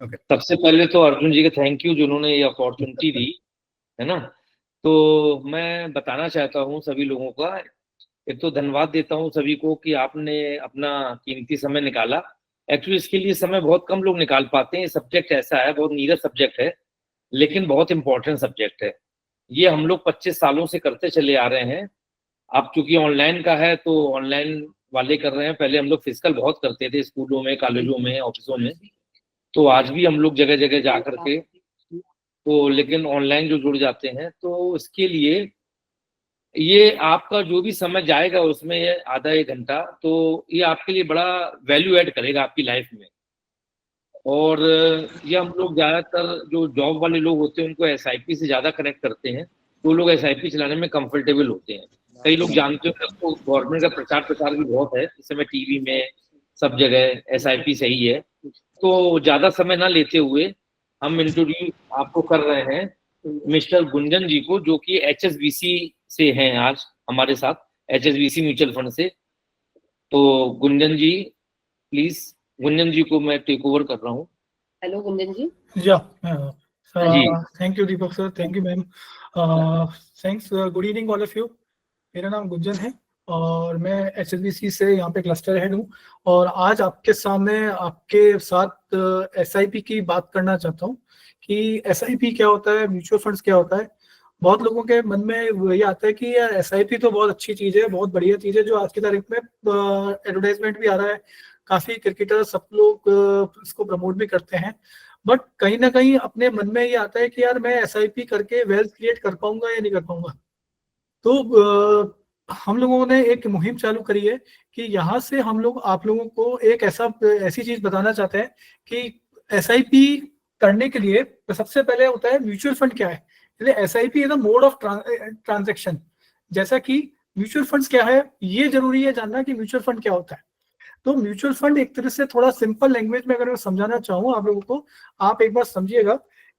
Okay. सबसे पहले तो अर्जुन जी का थैंक यू जिन्होंने ये अपॉर्चुनिटी दी, है ना। तो मैं बताना चाहता हूँ सभी लोगों का, एक तो धन्यवाद देता हूँ सभी को कि आपने अपना कीमती समय निकाला। एक्चुअली इसके लिए समय बहुत कम लोग निकाल पाते हैं। ये सब्जेक्ट ऐसा है, बहुत नीरज सब्जेक्ट है, लेकिन बहुत इंपॉर्टेंट सब्जेक्ट है। ये हम लोग 25 सालों से करते चले आ रहे हैं। अब चूंकि ऑनलाइन का है तो ऑनलाइन वाले कर रहे हैं, पहले हम लोग फिजिकल बहुत करते थे स्कूलों में, कॉलेजों में, ऑफिसों में। तो आज भी हम लोग जगह जगह जा करके, तो लेकिन ऑनलाइन जो जुड़ जाते हैं, तो इसके लिए ये आपका जो भी समय जाएगा उसमें ये आधा एक घंटा, तो ये आपके लिए बड़ा वैल्यू ऐड करेगा आपकी लाइफ में। और ये हम लोग ज्यादातर जो जॉब वाले लोग होते हैं उनको एसआईपी से ज्यादा कनेक्ट करते हैं, तो लोग एसआईपी चलाने में कंफर्टेबल होते हैं। कई लोग जानते हो तो गवर्नमेंट का प्रचार प्रसार भी बहुत है इस समय टीवी में, सब जगह एसआईपी सही है। तो ज्यादा समय ना लेते हुए हम इंट्रोड्यूस आपको कर रहे हैं मिस्टर गुंजन जी को, जो कि एचएसबीसी से हैं आज हमारे साथ, एचएसबीसी म्यूचुअल फंड से। तो गुंजन जी प्लीज, गुंजन जी को मैं टेक ओवर कर रहा हूँ। हेलो गुंजन जी। या जी thank you Deepak sir, thank you ma'am, thanks. Good evening all of you. मेरा नाम गुंजन है और मैं एचएसबीसी से यहाँ पे क्लस्टर हेड हूँ, और आज आपके सामने आपके साथ एसआईपी की बात करना चाहता हूँ कि एसआईपी क्या होता है, म्यूचुअल फंड्स क्या होता है। बहुत लोगों के मन में ये आता है कि यार एसआईपी तो बहुत अच्छी चीज़ है, बहुत बढ़िया चीज़ है, जो आज की तारीख में एडवर्टाइजमेंट भी आ रहा है, काफ़ी क्रिकेटर सब लोग इसको प्रमोट भी करते हैं। बट कहीं ना कहीं अपने मन में ये आता है कि यार मैं एसआईपी करके वेल्थ क्रिएट कर पाऊंगा या नहीं कर पाऊंगा। तो हम लोगों ने एक मुहिम चालू करी है कि यहाँ से हम लोग आप लोगों को एक ऐसी चीज बताना चाहते हैं कि एसआईपी करने के लिए सबसे पहले होता है म्यूचुअल फंड क्या है। SIP is the mode of transaction. जैसा कि म्यूचुअल फंड्स क्या है, ये जरूरी है जानना कि म्यूचुअल फंड क्या होता है। तो म्यूचुअल फंड एक तरह से थोड़ा सिंपल लैंग्वेज में अगर मैं समझाना चाहूँ आप लोगों को, आप एक बार समझिएगा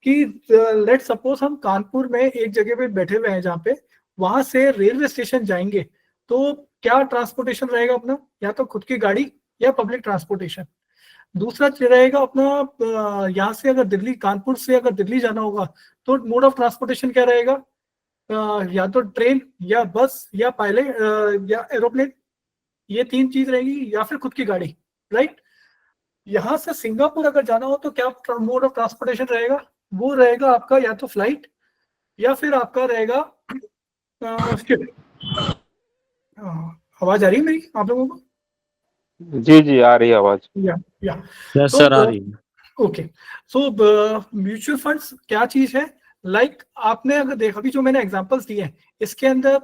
कि लेट सपोज हम कानपुर में एक जगह पे बैठे हुए हैं, जहाँ पे वहां से रेलवे स्टेशन जाएंगे, तो क्या ट्रांसपोर्टेशन रहेगा अपना, या तो खुद की गाड़ी या पब्लिक ट्रांसपोर्टेशन। दूसरा रहेगा अपना यहाँ से अगर दिल्ली, कानपुर से अगर दिल्ली जाना होगा तो मोड ऑफ ट्रांसपोर्टेशन क्या रहेगा, या तो ट्रेन या बस या पायलट या एरोप्लेन, ये तीन चीज रहेगी, या फिर खुद की गाड़ी, राइट। यहाँ से सिंगापुर अगर जाना हो तो क्या मोड ऑफ ट्रांसपोर्टेशन रहेगा, वो रहेगा आपका या तो फ्लाइट या फिर आपका रहेगा आवाज आ रही है मेरी आप लोगों को? जी जी आ रही है आवाज। या यस सर आ रही है। ओके। सो म्यूचुअल फंड्स क्या चीज है, लाइक आपने अगर देखा, अभी जो मैंने एग्जांपल्स दिए हैं इसके अंदर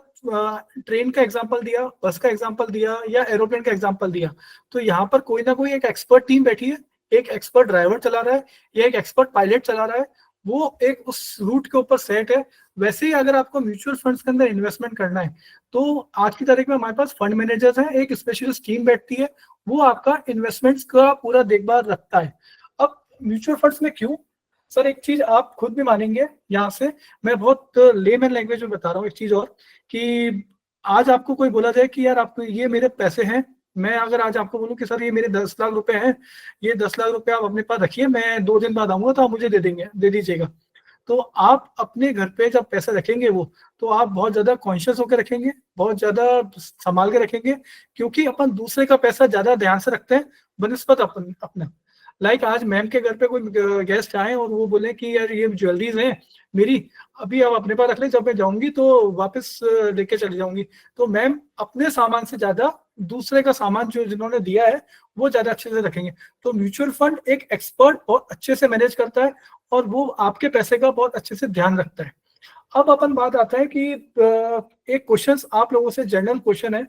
ट्रेन का एग्जांपल दिया, बस का एग्जांपल दिया या एरोप्लेन का एग्जांपल दिया, तो यहाँ पर कोई ना कोई एक एक्सपर्ट टीम बैठी है, एक एक्सपर्ट ड्राइवर चला रहा है या एक एक्सपर्ट पायलट चला रहा है, वो एक उस रूट के ऊपर सेट है। वैसे ही अगर आपको म्यूचुअल फंड्स के अंदर इन्वेस्टमेंट करना है तो आज की तारीख में हमारे पास फंड मैनेजर्स हैं, एक स्पेशलिस्ट टीम बैठती है, वो आपका इन्वेस्टमेंट्स का पूरा देखभाल रखता है। अब म्यूचुअल फंड्स में क्यों सर, एक चीज आप खुद भी मानेंगे, यहाँ से मैं बहुत लेमैन लैंग्वेज में बता रहा हूँ एक चीज और, कि आज आपको कोई बोला जाए कि यार आपको ये मेरे पैसे हैं, मैं अगर आज आपको बोलूं कि सर ये मेरे 10 लाख रुपए हैं, ये 10 लाख रुपए आप अपने पास रखिए, मैं 2 दिन बाद आऊंगा तो आप मुझे दे दीजिएगा। तो आप अपने घर पे जब पैसे रखेंगे वो, तो आप बहुत ज्यादा कॉन्शियस होकर रखेंगे, बहुत ज्यादा संभाल के रखेंगे, क्योंकि अपन दूसरे का पैसा ज्यादा ध्यान से रखते हैं बनस्पत अपना। लाइक आज मैम के घर पे कोई गेस्ट आए और वो बोले कि यार ये ज्वेलरीज हैं मेरी, अभी आप अपने पास रख ले, जब मैं जाऊंगी तो वापस लेके चली जाऊंगी। तो मैम अपने सामान से ज्यादा दूसरे का सामान जो जिन्होंने दिया है वो ज्यादा अच्छे से रखेंगे। तो म्यूचुअल फंड एक एक्सपर्ट बहुत अच्छे से मैनेज करता है और वो आपके पैसे का बहुत अच्छे से ध्यान रखता है। अब अपन बात आता है कि एक क्वेश्चन आप लोगों से जनरल क्वेश्चन है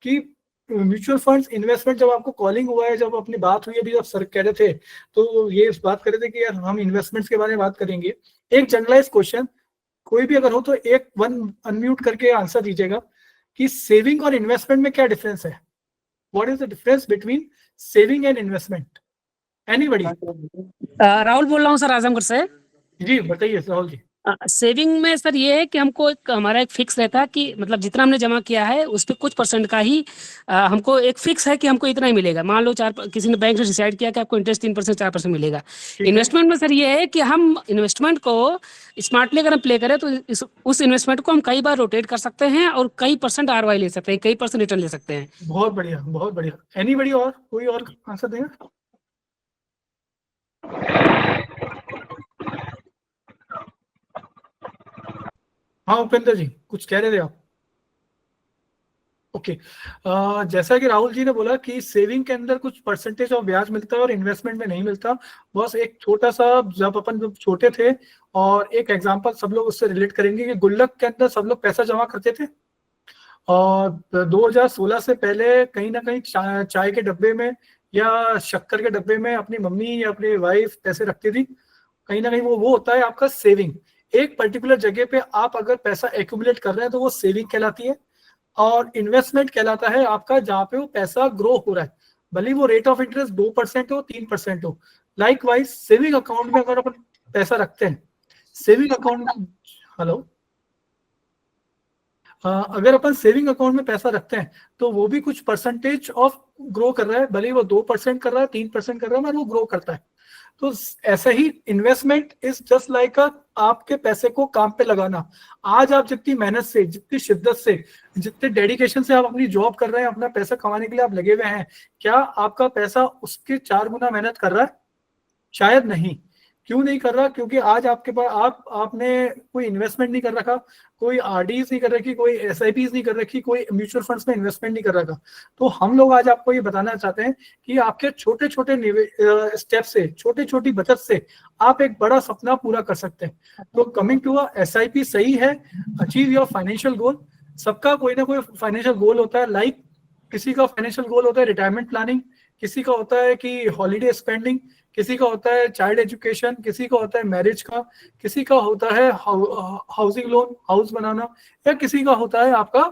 कि म्यूचुअल फंड्स इन्वेस्टमेंट, जब आपको कॉलिंग हुआ है, जब अपनी बात हुई अभी, जब सर कह रहे थे तो ये बात कर रहे थे कि यार हम इन्वेस्टमेंट्स के बारे में बात करेंगे। एक जनरलाइज क्वेश्चन कोई भी अगर हो तो एक वन अनम्यूट करके आंसर दीजिएगा कि सेविंग और इन्वेस्टमेंट में क्या डिफरेंस है। What is the difference between saving and investment? Anybody? Rahul बोल रहा हूँ सर आजमगढ़ से। जी बताइए राहुल जी। सेविंग में सर ये है कि हमको हमारा एक फिक्स रहता है कि मतलब जितना हमने जमा किया है उस पे कुछ परसेंट का ही हमको एक फिक्स है कि हमको इतना ही मिलेगा। मान लो किसी ने बैंक से डिसाइड किया कि आपको इंटरेस्ट 3% 4% मिलेगा। इन्वेस्टमेंट में सर ये है कि हम इन्वेस्टमेंट को स्मार्टली अगर हम प्ले करें तो उस इन्वेस्टमेंट को हम कई बार रोटेट कर सकते हैं और कई परसेंट ROI ले सकते हैं, कई परसेंट रिटर्न ले सकते हैं। बहुत बढ़िया, बहुत बढ़िया। एनीबडी और कोई और आंसर देगा? हाँ उपेंद्र जी, कुछ कह रहे थे आप? ओके जैसा कि राहुल जी ने बोला कि सेविंग के अंदर कुछ परसेंटेज ऑफ ब्याज मिलता है और इन्वेस्टमेंट में नहीं मिलता। बस एक छोटा सा, जब छोटे थे, और एक एग्जांपल सब लोग उससे रिलेट करेंगे कि गुल्लक के अंदर सब लोग पैसा जमा करते थे, और 2016 से पहले कहीं ना कहीं चाय के डब्बे में या शक्कर के डब्बे में अपनी मम्मी या अपनी वाइफ पैसे रखती थी। कहीं ना कहीं वो होता है आपका सेविंग। एक पर्टिकुलर जगह पे आप अगर पैसा एक्यूमुलेट कर रहे हैं तो वो सेविंग कहलाती है, और इन्वेस्टमेंट कहलाता है आपका जहाँ पे वो पैसा ग्रो हो रहा है, भले वो रेट ऑफ इंटरेस्ट 2% हो 3% हो। लाइक वाइज सेविंग अकाउंट में अगर अपन पैसा रखते हैं, सेविंग अकाउंट में, हेलो, अगर अपन सेविंग अकाउंट में पैसा रखते हैं तो वो भी कुछ परसेंटेज ऑफ ग्रो कर रहा है, भले वो 2% कर रहा है 3% कर रहा है, मगर वो ग्रो करता है। तो ऐसे ही इन्वेस्टमेंट इज जस्ट लाइक आपके पैसे को काम पे लगाना। आज आप जितनी मेहनत से, जितनी शिद्दत से, जितने डेडिकेशन से आप अपनी जॉब कर रहे हैं, अपना पैसा कमाने के लिए आप लगे हुए हैं, क्या आपका पैसा उसके 4 गुना मेहनत कर रहा है? शायद नहीं। क्यों नहीं कर रहा? क्योंकि आज आपके पास आपने कोई इन्वेस्टमेंट नहीं कर रखा, कोई RDs नहीं कर रखी, कोई SIPs नहीं कर रखी, कोई म्यूचुअल फंड्स में इन्वेस्टमेंट नहीं कर रखा। तो हम लोग आज आपको ये बताना चाहते हैं कि आपके छोटे छोटे स्टेप से, छोटी छोटी बचत से आप एक बड़ा सपना पूरा कर सकते हैं। तो कमिंग टू SIP सही है, अचीव योर फाइनेंशियल गोल। सबका कोई ना कोई फाइनेंशियल गोल होता है। लाइक किसी का फाइनेंशियल गोल होता है रिटायरमेंट प्लानिंग, किसी का होता है कि हॉलीडे स्पेंडिंग, किसी का होता है चाइल्ड एजुकेशन, किसी का होता है मैरिज का, किसी का होता है हाउसिंग लोन, हाउस बनाना, या किसी का होता है आपका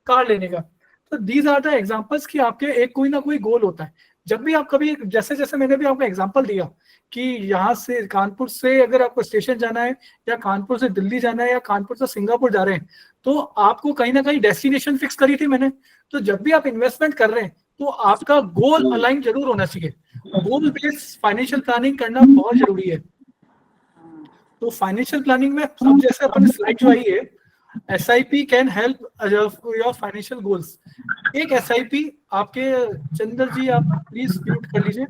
कार लेने का। तो दीज आर द एग्जांपल्स कि आपके एक कोई ना कोई गोल होता है। जब भी आप कभी, जैसे जैसे मैंने भी आपको एग्जांपल दिया कि यहाँ से कानपुर से अगर आपको स्टेशन जाना है, या कानपुर से दिल्ली जाना है, या कानपुर से सिंगापुर जा रहे हैं, तो आपको कहीं ना कहीं डेस्टिनेशन फिक्स करी थी मैंने। तो जब भी आप इन्वेस्टमेंट कर रहे हैं तो आपका गोल अलाइन जरूर होना चाहिए। गोल बेस्ड फाइनेंशियल प्लानिंग करना बहुत जरूरी है। तो फाइनेंशियल प्लानिंग में अब जैसे अपन स्लाइड जो आई है, SIP can help your financial goals. एक SIP आपके, चंदर जी आप प्लीज म्यूट कर लीजिए।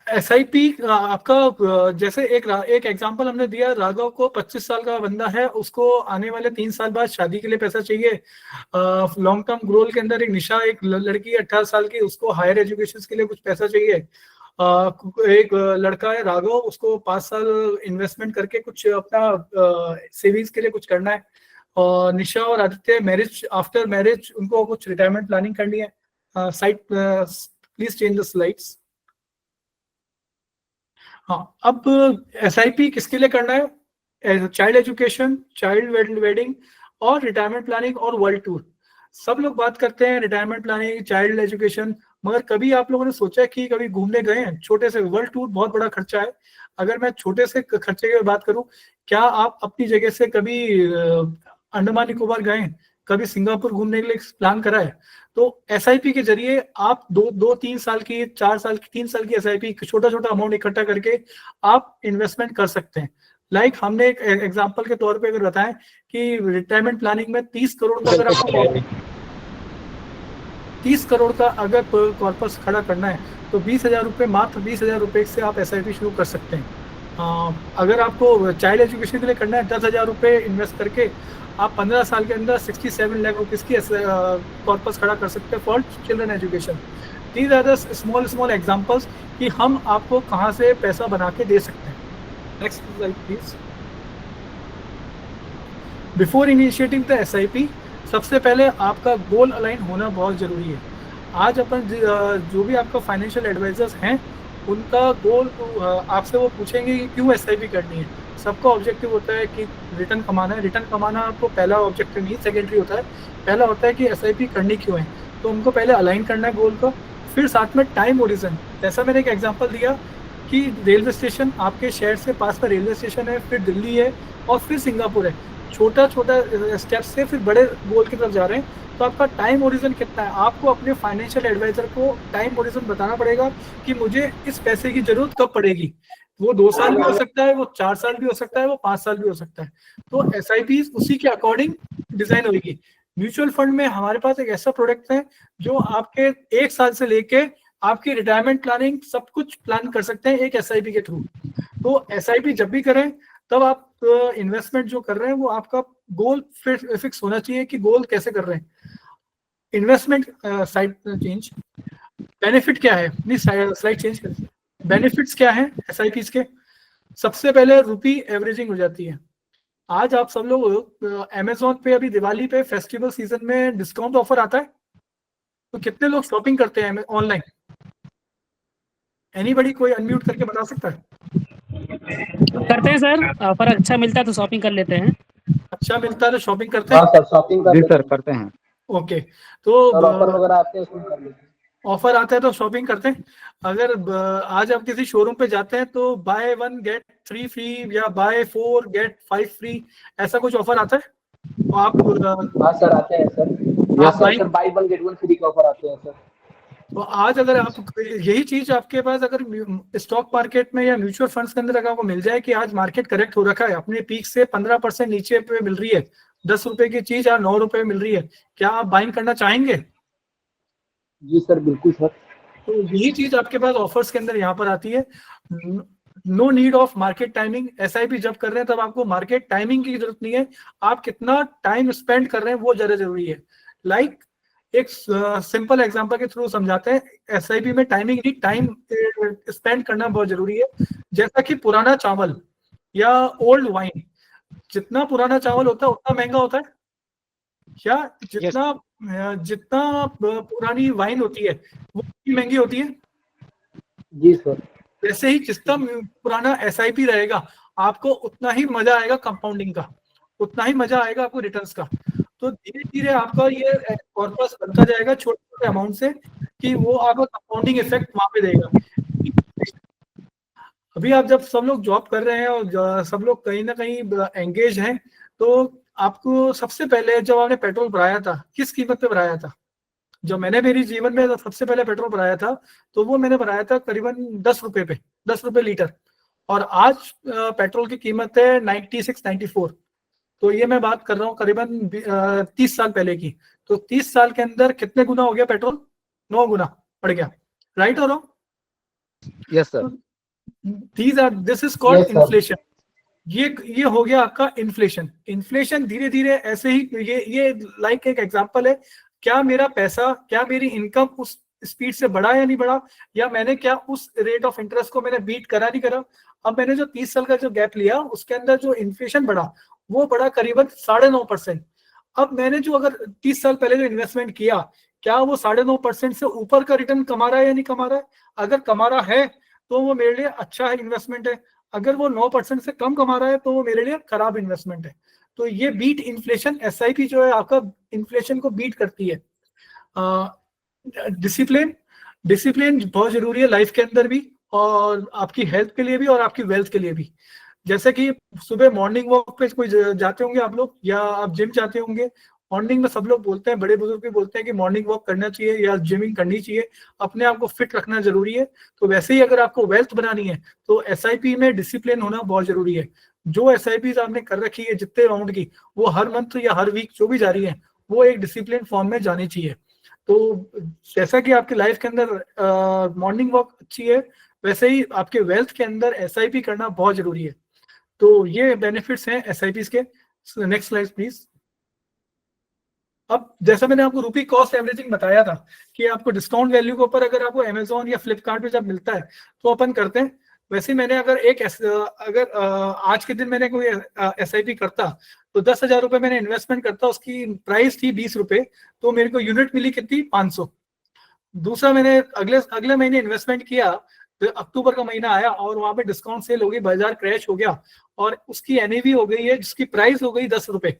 SIP आपका, जैसे एक एग्जांपल हमने दिया, राघव को 25 साल का बंदा है, उसको आने वाले 3 साल बाद शादी के लिए पैसा चाहिए। लॉन्ग टर्म गोल के अंदर एक निशा, एक लड़की 18 साल की, उसको हायर एजुकेशन के लिए कुछ पैसा चाहिए। एक लड़का है राघव, उसको 5 साल इन्वेस्टमेंट करके कुछ अपना सेविंग्स के लिए कुछ करना है। और निशा और आदित्य मैरिज, आफ्टर मैरिज उनको कुछ रिटायरमेंट प्लानिंग करनी है। Side please change the slides. हाँ, अब SIP किसके लिए करना है? चाइल्ड एजुकेशन, चाइल्ड वेडिंग, और रिटायरमेंट प्लानिंग, और वर्ल्ड टूर। सब लोग बात करते हैं रिटायरमेंट प्लानिंग, चाइल्ड एजुकेशन, मगर कभी आप लोगों ने सोचा कि कभी घूमने गए हैं? छोटे से वर्ल्ड टूर बहुत बड़ा खर्चा है। अगर मैं छोटे से खर्चे की बात करूं, क्या आप अपनी जगह से कभी अंडमान निकोबार गए हैं? कभी सिंगापुर घूमने के लिए प्लान करा है? तो SIP के जरिए आप 2-3 साल की, 4 साल की, 3 साल की SIP, छोटा छोटा अमाउंट इकट्ठा करके आप इन्वेस्टमेंट कर सकते हैं। लाइक हमने एक एग्जांपल के तौर पे अगर बताएं कि रिटायरमेंट प्लानिंग में 30 करोड़ का, अगर आपको 30 करोड़ का अगर कॉर्पस खड़ा करना है तो 20,000 रुपये, मात्र 20,000 रुपये से आप SIP शुरू कर सकते हैं। अगर आपको चाइल्ड एजुकेशन के लिए करना है 10,000 रुपये इन्वेस्ट करके आप 15 साल के अंदर 67 लाख रुपीस की कॉर्पस खड़ा कर सकते हैं for children education. These are the small examples कि हम आपको कहां से पैसा बना के दे सकते हैं। Next slide please. Before initiating the SIP, सबसे पहले आपका गोल अलाइन होना बहुत जरूरी है। आज अपन जो भी आपका फाइनेंशियल एडवाइजर्स हैं, उनका गोल आपसे वो पूछेंगे कि क्यों SIP करनी है। सबका ऑब्जेक्टिव होता है कि रिटर्न कमाना है। रिटर्न कमाना आपको पहला ऑब्जेक्टिव नहीं, सेकेंडरी होता है। पहला होता है कि एसआईपी करनी क्यों है, तो उनको पहले अलाइन करना है गोल को, फिर साथ में टाइम ओरिजन। जैसा मैंने एक एग्जांपल दिया कि रेलवे स्टेशन, आपके शहर से पास में रेलवे स्टेशन है, फिर दिल्ली है और फिर सिंगापुर है। छोटा छोटा स्टेप से फिर बड़े गोल की तरफ जा रहे हैं। तो आपका टाइम ओरिजन कितना है, आपको अपने फाइनेंशियल एडवाइजर को टाइम ओरिजन बताना पड़ेगा कि मुझे इस पैसे की जरूरत कब पड़ेगी। वो 2 साल भी हो सकता है, वो 4 साल भी हो सकता है, वो 5 साल भी हो सकता है। तो एसआईपी उसी के अकॉर्डिंग डिजाइन होगी। म्यूचुअल फंड में हमारे पास एक ऐसा प्रोडक्ट है जो आपके 1 साल से लेके आपकी रिटायरमेंट प्लानिंग सब कुछ प्लान कर सकते हैं एक एसआईपी के थ्रू। तो एसआईपी जब भी करें तब आप इन्वेस्टमेंट जो कर रहे हैं वो आपका गोल फिक्स होना चाहिए कि गोल कैसे कर रहे हैं। इन्वेस्टमेंट साइड चेंज, बेनिफिट क्या है, प्लीज स्लाइड चेंज करें। बेनिफिट्स क्या है एसआईपीज के? सबसे पहले रुपी एवरेजिंग हो जाती है। आज आप सब लोग अमेजोन पे अभी दिवाली पे फेस्टिवल सीजन में डिस्काउंट ऑफर आता है, तो कितने लोग शॉपिंग करते हैं ऑनलाइन? एनीबडी कोई अनम्यूट करके बता सकता है? करते हैं सर, ऑफर अच्छा मिलता है तो शॉपिंग कर लेते हैं। अच्छा मिलता है तो शॉपिंग करते हाँ हैं। सर, शॉपिंग कर जी लेते सर हैं। करते हैं। ओके, तो सर ऑफर वगैरह आते हैं उसमें कर लेते हैं। ऑफर आता है तो शॉपिंग करते हैं। अगर आज आप किसी शोरूम पे जाते हैं तो बाय 1 गेट 3 फ्री या बाय 4 गेट 5 फ्री, ऐसा कुछ ऑफर आता है। तो आप हाँ सर आते हैं सर। आप सर बाय 1 गेट 1 फ्री के ऑफर आते हैं सर। तो आज अगर आप यही चीज आपके पास अगर स्टॉक मार्केट में या म्यूचुअल फंड्स के अंदर अगर आपको मिल जाए कि आज मार्केट करेक्ट हो रखा है, अपने पीक से 15% नीचे पे मिल रही है, 10 रुपए की चीज आज 9 रुपए मिल रही है, क्या आप बाइंग करना चाहेंगे? जी सर बिल्कुल सर। तो यही चीज आपके पास ऑफर्स के अंदर यहाँ पर आती है। No need of market timing. SIP जब कर रहे हैं तब आपको मार्केट टाइमिंग की जरूरत नहीं है, आप कितना टाइम स्पेंड कर रहे हैं वो ज्यादा जरूरी है। लाइक एक सिंपल एग्जांपल के थ्रू समझाते हैं। एसआईपी में टाइमिंग नहीं, टाइम स्पेंड करना बहुत जरूरी है। जैसा कि पुराना चावल या ओल्ड वाइन, जितना पुराना चावल होता है उतना महंगा होता है क्या? जितना पुरानी वाइन होती है वो महंगी होती है। जी सर। वैसे ही जितना पुराना एसआईपी रहेगा आपको उतना ही मजा आएगा कंपाउंडिंग का, उतना ही मजा आएगा आपको रिटर्न्स का। तो धीरे धीरे आपका ये कॉर्पस बनता जाएगा छोटे छोटे अमाउंट से कि वो आपको कंपाउंडिंग इफेक्ट वहां पे देगा। अभी आप जब सब लोग जॉब कर रहे हैं और सब लोग कहीं ना कहीं एंगेज हैं, तो आपको सबसे पहले जब आपने पेट्रोल भराया था किस कीमत पे भराया था? जब मैंने मेरी जीवन में सबसे पहले पेट्रोल भराया था तो वो मैंने भराया था करीबन 10 रुपए पे, 10 रुपए लीटर। और आज पेट्रोल की कीमत है 96, 94। तो ये मैं बात कर रहा हूँ करीबन 30 साल पहले की। तो 30 साल के अंदर कितने गुना हो गया पेट्रोल? 9 गुना बढ़ गया। राइट और wrong? Yes sir. This is called Yes, sir. Inflation. ये हो गया आपका इन्फ्लेशन। इन्फ्लेशन धीरे धीरे ऐसे ही ये लाइक एक एग्जांपल है। क्या मेरा पैसा, क्या मेरी इनकम उस स्पीड से बढ़ा या नहीं बढ़ा, या मैंने क्या उस रेट ऑफ इंटरेस्ट को मैंने बीट करा नहीं करा? अब मैंने जो 30 साल का जो गैप लिया उसके अंदर जो इन्फ्लेशन बढ़ा वो बढ़ा करीबन 9.5%। अब मैंने जो अगर 30 साल पहले जो इन्वेस्टमेंट किया, क्या वो 9.5% से ऊपर का रिटर्न कमा रहा है या नहीं कमा रहा है? अगर कमा रहा है तो वो मेरे लिए अच्छा है, इन्वेस्टमेंट है। अगर वो 9% से कम कमा रहा है तो वो मेरे लिए खराब इन्वेस्टमेंट है। तो ये बीट इन्फ्लेशन, एसआईपी जो है आपका इन्फ्लेशन को बीट करती है। डिसिप्लिन, डिसिप्लिन बहुत जरूरी है लाइफ के अंदर भी, और आपकी हेल्थ के लिए भी और आपकी वेल्थ के लिए भी। जैसे कि सुबह मॉर्निंग वॉक पे कोई जाते होंगे आप लोग, या आप जिम जाते होंगे। मॉर्निंग में सब लोग बोलते हैं, बड़े बुजुर्ग भी बोलते हैं कि मॉर्निंग वॉक करना चाहिए या जिमिंग करनी चाहिए, अपने आप को फिट रखना जरूरी है। तो वैसे ही अगर आपको वेल्थ बनानी है तो एसआईपी में डिसिप्लिन होना बहुत जरूरी है। जो एसआईपी आपने कर रखी है जितने अमाउंट की, वो हर मंथ या हर वीक जो भी जा रही है वो एक डिसिप्लिन फॉर्म में जानी चाहिए। तो जैसा कि आपकी लाइफ के अंदर मॉर्निंग वॉक अच्छी है, वैसे ही आपके वेल्थ के अंदर एसआईपी करना बहुत जरूरी है। तो ये बेनिफिट्स हैं एसआईपी के। Next slide please. अब जैसा मैंने आपको रुपी कॉस्ट एवरेजिंग बताया था कि आपको डिस्काउंट वैल्यू के ऊपर अगर आपको अमेजोन या फ्लिपकार्ट पे जब मिलता है तो अपन करते हैं। वैसे मैंने अगर अगर आज के दिन मैंने कोई एसआईपी करता तो 10,000 रुपए मैंने इन्वेस्टमेंट करता, उसकी प्राइस थी 20 रुपए, तो मेरे को यूनिट मिली कितनी? 500। दूसरा मैंने अगले महीने इन्वेस्टमेंट किया तो अक्टूबर का महीना आया और वहां पे डिस्काउंट सेल हो गई, बाजार क्रैश हो गया और उसकी एनएवी हो गई है, जिसकी प्राइस हो गई 10 रुपए।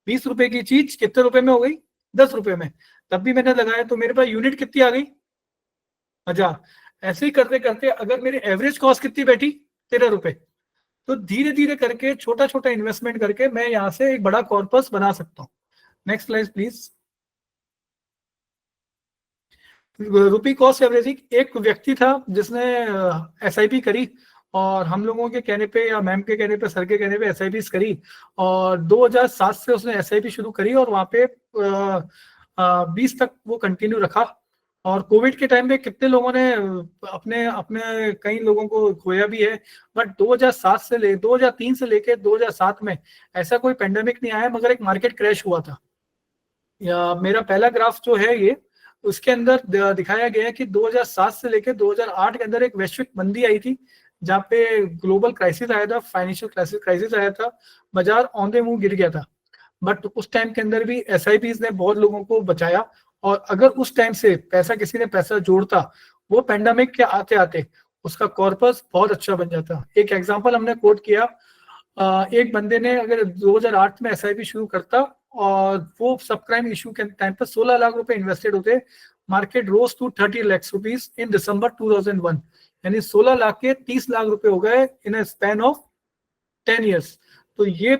20 रुपए की चीज कितने रुपए में हो गई? 10 रुपए में। तब भी मैंने लगाया तो मेरे पास यूनिट कितनी आ गई? 1000। ऐसे ही करते करते अगर मेरी एवरेज कॉस्ट कितनी बैठी? 13 रुपए। तो धीरे धीरे करके छोटा छोटा इन्वेस्टमेंट करके मैं यहाँ से एक बड़ा कॉर्पस बना सकता हूँ। Next slide please. Rupee cost averaging, एक व्यक्ति था जिसने एसआईपी करी और हम लोगों के कहने पे या मैम के कहने पे, सर के कहने पे एसआईपी करी और 2007 से उसने एसआईपी शुरू करी और वहां पे 20 तक वो कंटिन्यू रखा। और कोविड के टाइम में कितने लोगों ने अपने अपने कई लोगों को खोया भी है, बट 2003 से लेके 2007 में ऐसा कोई पेंडेमिक नहीं आया, मगर एक मार्केट क्रैश हुआ था। या मेरा पहला ग्राफ जो है ये, उसके अंदर दिखाया गया है कि 2007 से लेकर 2008 के अंदर एक वैश्विक मंदी आई थी, जहाँ पे ग्लोबल क्राइसिस आया था, फाइनेंशियल क्राइसिस आया था, बाजार औंधे मुंह गिर गया था। बट उस टाइम के अंदर भी एसआईपीज ने बहुत लोगों को बचाया और अगर उस टाइम से किसी ने पैसा जोड़ता, वो पेंडेमिक के आते आते उसका कॉर्पस बहुत अच्छा बन जाता। एक एग्जांपल हमने कोट किया, एक बंदे ने अगर 2008 में एसआईपी शुरू करता और वो सब प्राइम इशू के टाइम पर 16 लाख रुपए इन्वेस्टेड होते, market rose to 30 lakh rupees in December 2001, यानी 16 लाख के 30 लाख रुपए हो गए इन अ स्पैन ऑफ 10 इयर्स। तो ये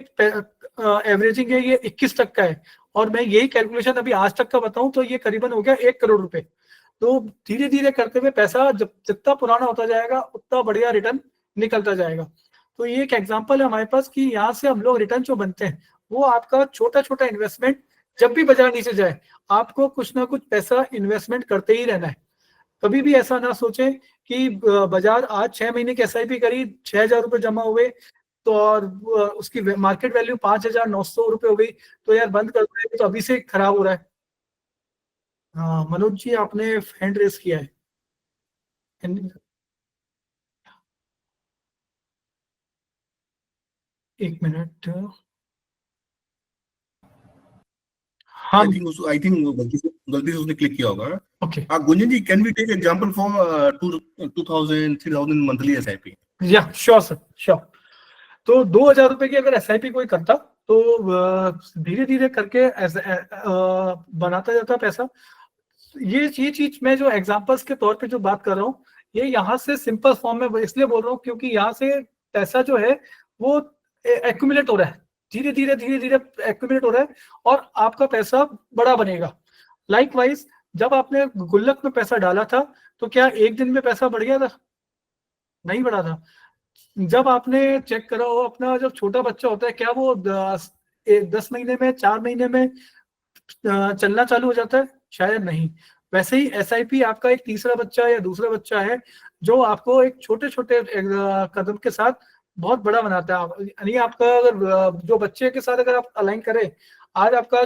एवरेजिंग है, ये 21 तक का है और मैं यही कैलकुलेशन अभी आज तक का बताऊं तो ये करीबन हो गया 1 करोड़ रुपए। तो धीरे धीरे करते हुए पैसा जब जितना पुराना होता जाएगा उतना बढ़िया रिटर्न निकलता जाएगा। तो ये एक एग्जांपल है हमारे पास कि यहाँ से हम लोग रिटर्न जो बनते हैं वो आपका छोटा छोटा इन्वेस्टमेंट, जब भी बाजार नीचे जाए आपको कुछ ना कुछ पैसा इन्वेस्टमेंट करते ही रहना है। कभी भी ऐसा ना सोचें कि बाजार आज 6 महीने की एसआईपी करी, 6,000 रुपए जमा हुए तो और उसकी मार्केट वैल्यू 5,900 रुपए हो गई तो यार बंद कर दो, तो अभी से खराब हो रहा है। हाँ मनोज जी, आपने हैंड रेस किया है। एक मिनट। हाँ आई थिंक गलती से उसने क्लिक किया होगा। Okay, Gunjan ji, can we take example from 2000 3000 monthly SIP? या श्योर सर, श्योर। तो 2,000 रुपए की अगर एसआईपी कोई करता तो धीरे धीरे करके बनाता जाता पैसा। ये चीज मैं जो एग्जांपल्स के तौर पे जो बात कर रहा हूँ, ये यहाँ से सिंपल फॉर्म में इसलिए बोल रहा हूँ क्योंकि यहाँ से पैसा जो है वो एक्यूमुलेट हो रहा है, धीरे धीरे एक्यूमुलेट हो रहा है और आपका पैसा बड़ा बनेगा। लाइकवाइज जब आपने गुल्लक में पैसा डाला था तो क्या एक दिन में पैसा बढ़ गया था? नहीं बढ़ा था। जब आपने चेक करा हो अपना, जब छोटा बच्चा होता है क्या वो 10 महीने में, 4 महीने में चलना चालू हो जाता है? शायद नहीं। वैसे ही एसआईपी आपका एक तीसरा बच्चा या दूसरा बच्चा है जो आपको एक छोटे छोटे कदम के साथ बहुत बड़ा बनाता है। यानी आपका अगर जो बच्चे के साथ अगर आप अलाइन करें, आज आपका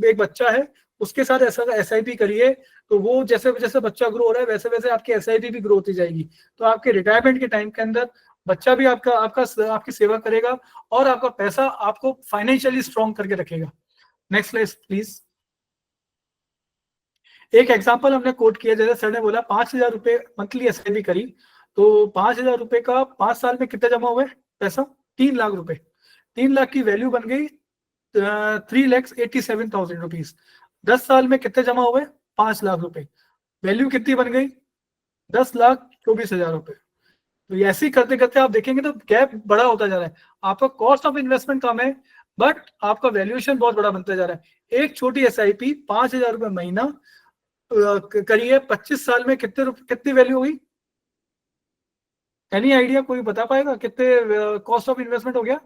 एक बच्चा है उसके साथ ऐसा एसआईपी करिए तो वो जैसे जैसे बच्चा ग्रो हो रहा है वैसे वैसे आपकी एसआईपी भी ग्रो होती जाएगी। तो आपके रिटायरमेंट के टाइम के अंदर बच्चा भी आपकी सेवा करेगा और आपका पैसा आपको फाइनेंशियली स्ट्रॉन्ग करके रखेगा। Next slide please. एक एग्जांपल हमने कोट किया, जैसे सर ने बोला 5,000 रुपए मंथली एसआईपी करी तो 5,000 रुपए का 5 साल में कितना जमा हुआ पैसा? 3 लाख रुपए। 3 लाख की वैल्यू बन गई 3,87,000 रुपीज। 10 साल में कितने जमा हुए? 5 लाख रुपए। वैल्यू कितनी बन गई? 10,24,000 रुपए। तो ऐसे ही करते करते आप देखेंगे तो गैप बड़ा होता जा रहा है। आपका कॉस्ट ऑफ इन्वेस्टमेंट कम है बट आपका वैल्यूएशन बहुत बड़ा बनता जा रहा है। एक छोटी एसआईपी 5,000 रुपए महीना करिए, 25 साल में कितनी वैल्यू हुई? एनी आइडिया, कोई बता पाएगा कितने कॉस्ट ऑफ इन्वेस्टमेंट हो गया?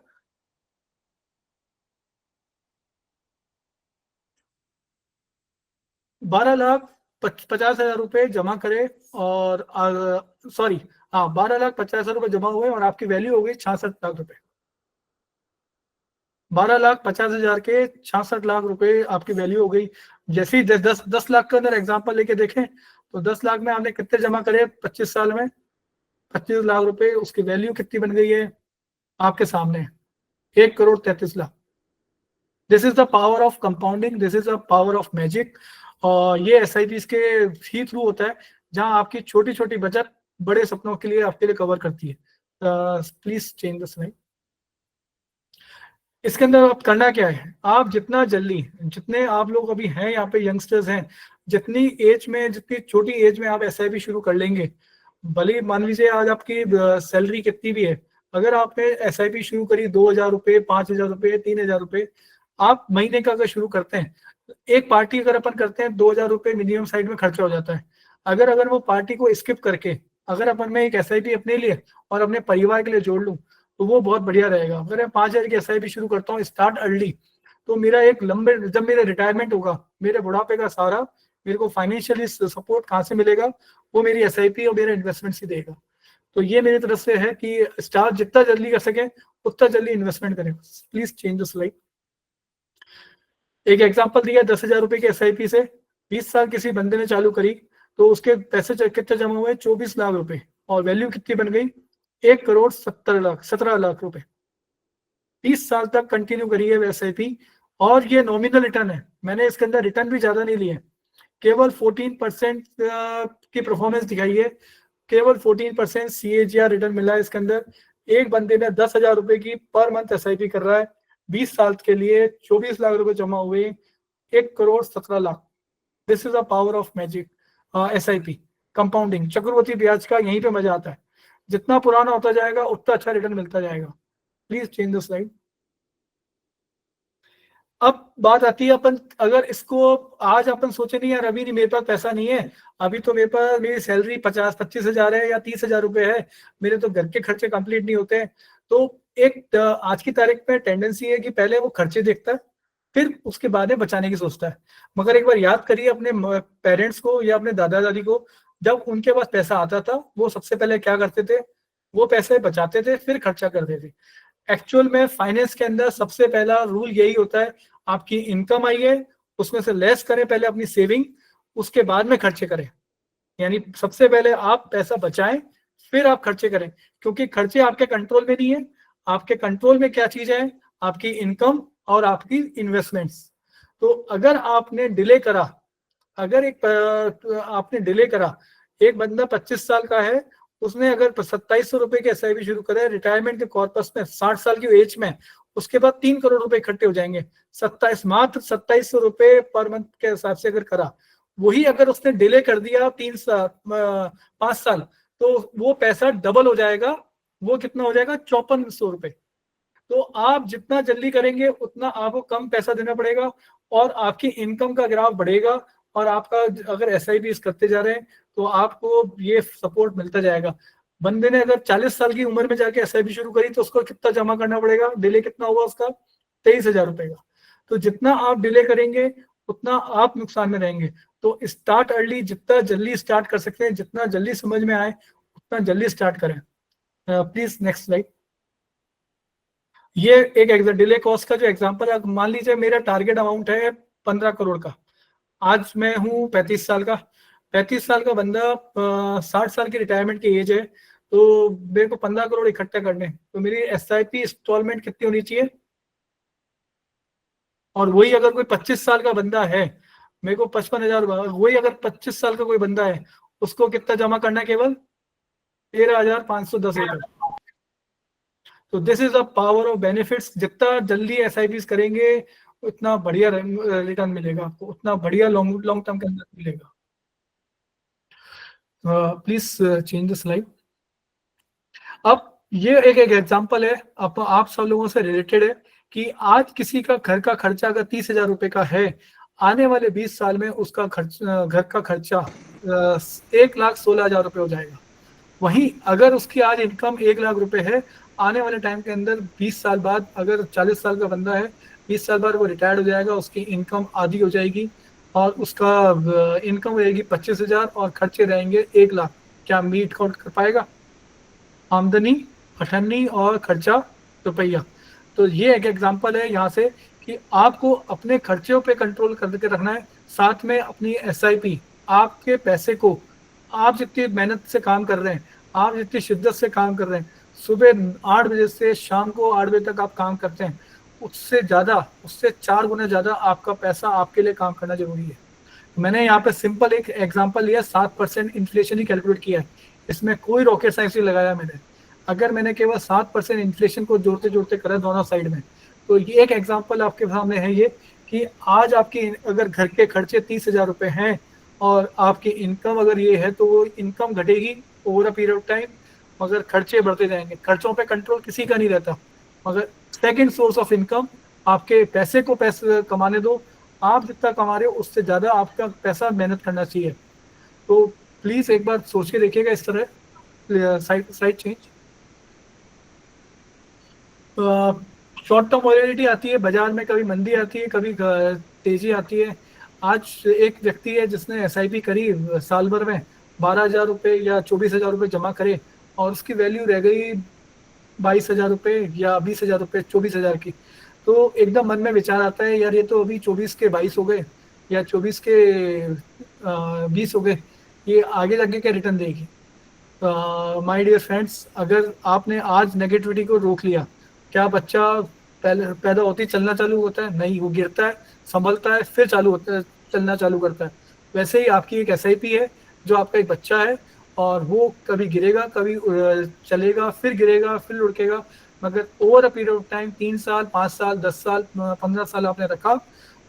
12,50,000 रुपए जमा करे और सॉरी हाँ 12,50,000 रुपए जमा हुए और आपकी वैल्यू हो गई 66 लाख रुपए। 12,50,000 के 66 लाख रुपए आपकी वैल्यू हो गई। जैसे ही 10 लाख के अंदर एग्जांपल लेके देखें तो 10 लाख में आपने कितने जमा करे 25 साल में? 25 लाख रुपए। उसकी वैल्यू कितनी बन गई है आपके सामने? 1,33,00,000। This is the power of compounding, this is the power of magic. और ये एसआईपी के ही थ्रू होता है जहां आपकी छोटी छोटी बचत बड़े सपनों के लिए आपके लिए कवर करती है। Please change the slide. इसके अंदर आप करना क्या है, आप जितना जल्दी, जितने आप लोग अभी हैं यहाँ पे यंगस्टर्स हैं, जितनी एज में, जितनी छोटी एज में आप SIP शुरू कर लेंगे, भले मान लीजिए आज आपकी सैलरी कितनी भी है, अगर आपने SIP शुरू करी 2,000 रुपये, 5,000 रुपये, 3,000 रुपये, आप महीने का अगर शुरू करते हैं, एक पार्टी अगर अपन करते हैं 2,000 रुपये मिनिमम साइड में खर्चा हो जाता है। अगर वो पार्टी को स्किप करके अगर अपन में एक SIP अपने लिए और अपने परिवार के लिए जोड़ लूँ तो वो बहुत बढ़िया रहेगा। अगर मैं 5,000 की SIP शुरू करता हूँ, स्टार्ट अर्ली, तो मेरा एक लंबे, जब मेरा रिटायरमेंट होगा, मेरे बुढ़ापे का सारा मेरे को फाइनेंशियली सपोर्ट कहाँ से मिलेगा, वो मेरी SIP और मेरे इन्वेस्टमेंट से देगा। तो ये मेरी तरफ से है कि स्टार्ट जितना जल्दी कर सके उतना जल्दी इन्वेस्टमेंट करें। Please change the slide. एक एग्जांपल दिया 10,000 रुपए की SIP से 20 साल किसी बंदे ने चालू करी तो उसके पैसे कितने जमा हुए, 24 लाख रुपए, और वैल्यू कितनी बन गई, 1,17,00,000 रुपए। 30 साल तक कंटिन्यू करी है SIP, और ये नॉमिनल रिटर्न है, मैंने इसके अंदर रिटर्न भी ज्यादा नहीं लिए, केवल 14% की परफॉर्मेंस दिखाई है, केवल 14% CAGR रिटर्न मिला है इसके अंदर। एक बंदे ने 10,000 रुपए की पर मंथ SIP कर रहा है, 20 साल के लिए 24 लाख रुपए जमा हुए, 1,17,00,000। This is a power of magic SIP compounding, चक्रवृद्धि ब्याज का यहीं पे मजा आता है, जितना पुराना होता जाएगा उतना अच्छा रिटर्न मिलता जाएगा। Please change the slide. अब बात आती है, अपन अगर इसको आज अपन सोचे नहीं यार अभी नहीं मेरे पास पैसा नहीं है, अभी तो मेरे पास मेरी सैलरी 50-25 हजार है या 30,000 रुपए है, मेरे तो घर के खर्चे कंप्लीट नहीं होते हैं, तो एक आज की तारीख में टेंडेंसी है कि पहले वो खर्चे देखता है फिर उसके बाद में बचाने की सोचता है। मगर एक बार याद करिए अपने पेरेंट्स को या अपने दादा दादी को, जब उनके पास पैसा आता था वो सबसे पहले क्या करते थे, वो पैसे बचाते थे फिर खर्चा करते थे। एक्चुअल में फाइनेंस के अंदर सबसे पहला रूल यही होता है, आपकी इनकम आई है उसमें से लेस करें पहले अपनी सेविंग, उसके बाद में खर्चे करें। यानी सबसे पहले आप पैसा बचाएं फिर आप खर्चे करें, क्योंकि खर्चे आपके कंट्रोल में नहीं है। आपके कंट्रोल में क्या चीज है, आपकी इनकम और आपकी इन्वेस्टमेंट्स। तो अगर आपने डिले करा, अगर आपने डिले करा, एक बंदा 25 साल का है, उसने अगर 2700 रुपए के SIP शुरू करे रिटायरमेंट के कॉर्पस में 60 साल की एज में, उसके बाद 3 करोड़ रुपए इकट्ठे हो जाएंगे। मात्र 2700 रुपए पर मंथ के हिसाब से अगर करा, वही अगर उसने डिले कर दिया 5 साल, तो वो पैसा डबल हो जाएगा, वो कितना हो जाएगा, 5400 रुपए। तो आप जितना जल्दी करेंगे उतना आपको कम पैसा देना पड़ेगा और आपकी इनकम का ग्राफ बढ़ेगा, और आपका अगर SIP करते जा रहे हैं तो आपको ये सपोर्ट मिलता जाएगा। बंदे ने अगर 40 साल की उम्र में जाके SIP शुरू करी तो उसको कितना जमा करना पड़ेगा, डिले कितना होगा उसका, 23,000 रुपए का। तो जितना आप डिले करेंगे उतना आप नुकसान में रहेंगे। तो स्टार्ट अर्ली, जितना जल्दी स्टार्ट कर सकते हैं, जितना जल्दी समझ में आए उतना जल्दी स्टार्ट करें। Please next slide. ये एक डिले कॉस्ट का जो एग्जांपल है, मान लीजिए मेरा टारगेट अमाउंट है 15 करोड़ का, आज मैं हूँ 35 साल का, 35 साल का बंदा 60 साल की रिटायरमेंट की एज है, तो मेरे को 15 करोड़ इकट्ठा करने, तो मेरी SIP इंस्टॉलमेंट कितनी होनी चाहिए, और वही अगर कोई 25 साल का बंदा है, मेरे को 55,000, वही अगर 25 साल का कोई बंदा है उसको कितना जमा करना है, केवल 13,510 रुपए। तो this is a power of benefits, जितना जल्दी SIPs करेंगे उतना बढ़िया रिटर्न मिलेगा आपको, उतना बढ़िया लॉन्ग टर्म के अंदर मिलेगा। Please change the slide. अब ये एक एग्जांपल है, आप सब लोगों से रिलेटेड है कि आज किसी का घर का खर्चा अगर 30,000 रुपए का है, आने वाले 20 साल में उसका घर का खर्चा 1,16,000 रुपए हो जाएगा। वहीं अगर उसकी आज इनकम 1 लाख रुपए है, आने वाले टाइम के अंदर 20 साल बाद, अगर 40 साल का बंदा है, 20 साल बाद वो रिटायर्ड हो जाएगा, उसकी इनकम आधी हो जाएगी और उसका इनकम रहेगी 25,000 और खर्चे रहेंगे 1 लाख। क्या मीट कर पाएगा? आमदनी 98 और खर्चा रुपया। तो ये एक एग्जांपल है यहाँ से कि आपको अपने खर्चों पे कंट्रोल करके रखना है, साथ में अपनी SIP, आपके पैसे को, आप जितनी मेहनत से काम कर रहे हैं, आप जितनी शिद्दत से काम कर रहे हैं, सुबह 8 बजे से शाम को 8 बजे तक आप काम करते हैं, उससे ज़्यादा, उससे 4 गुना ज़्यादा आपका पैसा आपके लिए काम करना जरूरी है। मैंने यहाँ पे सिंपल एक एग्जांपल लिया, 7% इन्फ्लेशन ही कैलकुलेट किया है। इसमें कोई रॉकेट साइंस नहीं लगाया मैंने। अगर मैंने केवल 7% इन्फ्लेशन को जोड़ते जोड़ते करा दोनों साइड में, तो ये एक एग्जांपल आपके सामने है ये कि आज आपकी अगर घर के खर्चे 30,000 रुपये हैं और आपकी इनकम अगर ये है, तो वो इनकम घटेगी over a period of time, मगर खर्चे बढ़ते जाएंगे। खर्चों पे कंट्रोल किसी का नहीं रहता, मगर सेकंड सोर्स ऑफ इनकम आपके पैसे को पैसे कमाने दो। आप जितना कमा रहे हो उससे ज़्यादा आपका पैसा मेहनत करना चाहिए। तो प्लीज़ एक बार सोच के देखिएगा इस तरह side change. Short term volatility आती है बाजार में, कभी मंदी आती है, कभी तेजी आती है। आज एक व्यक्ति है जिसने SIP करी साल भर में 12,000 रुपये या 24,000 रुपये जमा करे और उसकी वैल्यू रह गई 22,000 रुपये या 20,000 रुपये, 24,000 की। तो एकदम मन में विचार आता है, यार ये तो अभी 24 के 22 हो गए या 24 के 20 हो गए, ये आगे जाके क्या रिटर्न देगी। माय डियर फ्रेंड्स, अगर आपने आज नेगेटिविटी को रोक लिया, क्या बच्चा पहले पैदा होती चलना चालू होता है? नहीं, वो गिरता है, संभलता है, फिर चालू होता है, चलना चालू करता है। वैसे ही आपकी एक SIP है जो आपका एक बच्चा है, और वो कभी गिरेगा, कभी चलेगा, फिर गिरेगा, फिर लुढ़केगा, मगर over a period of time 3 साल, 5 साल, 10 साल, 15 साल आपने रखा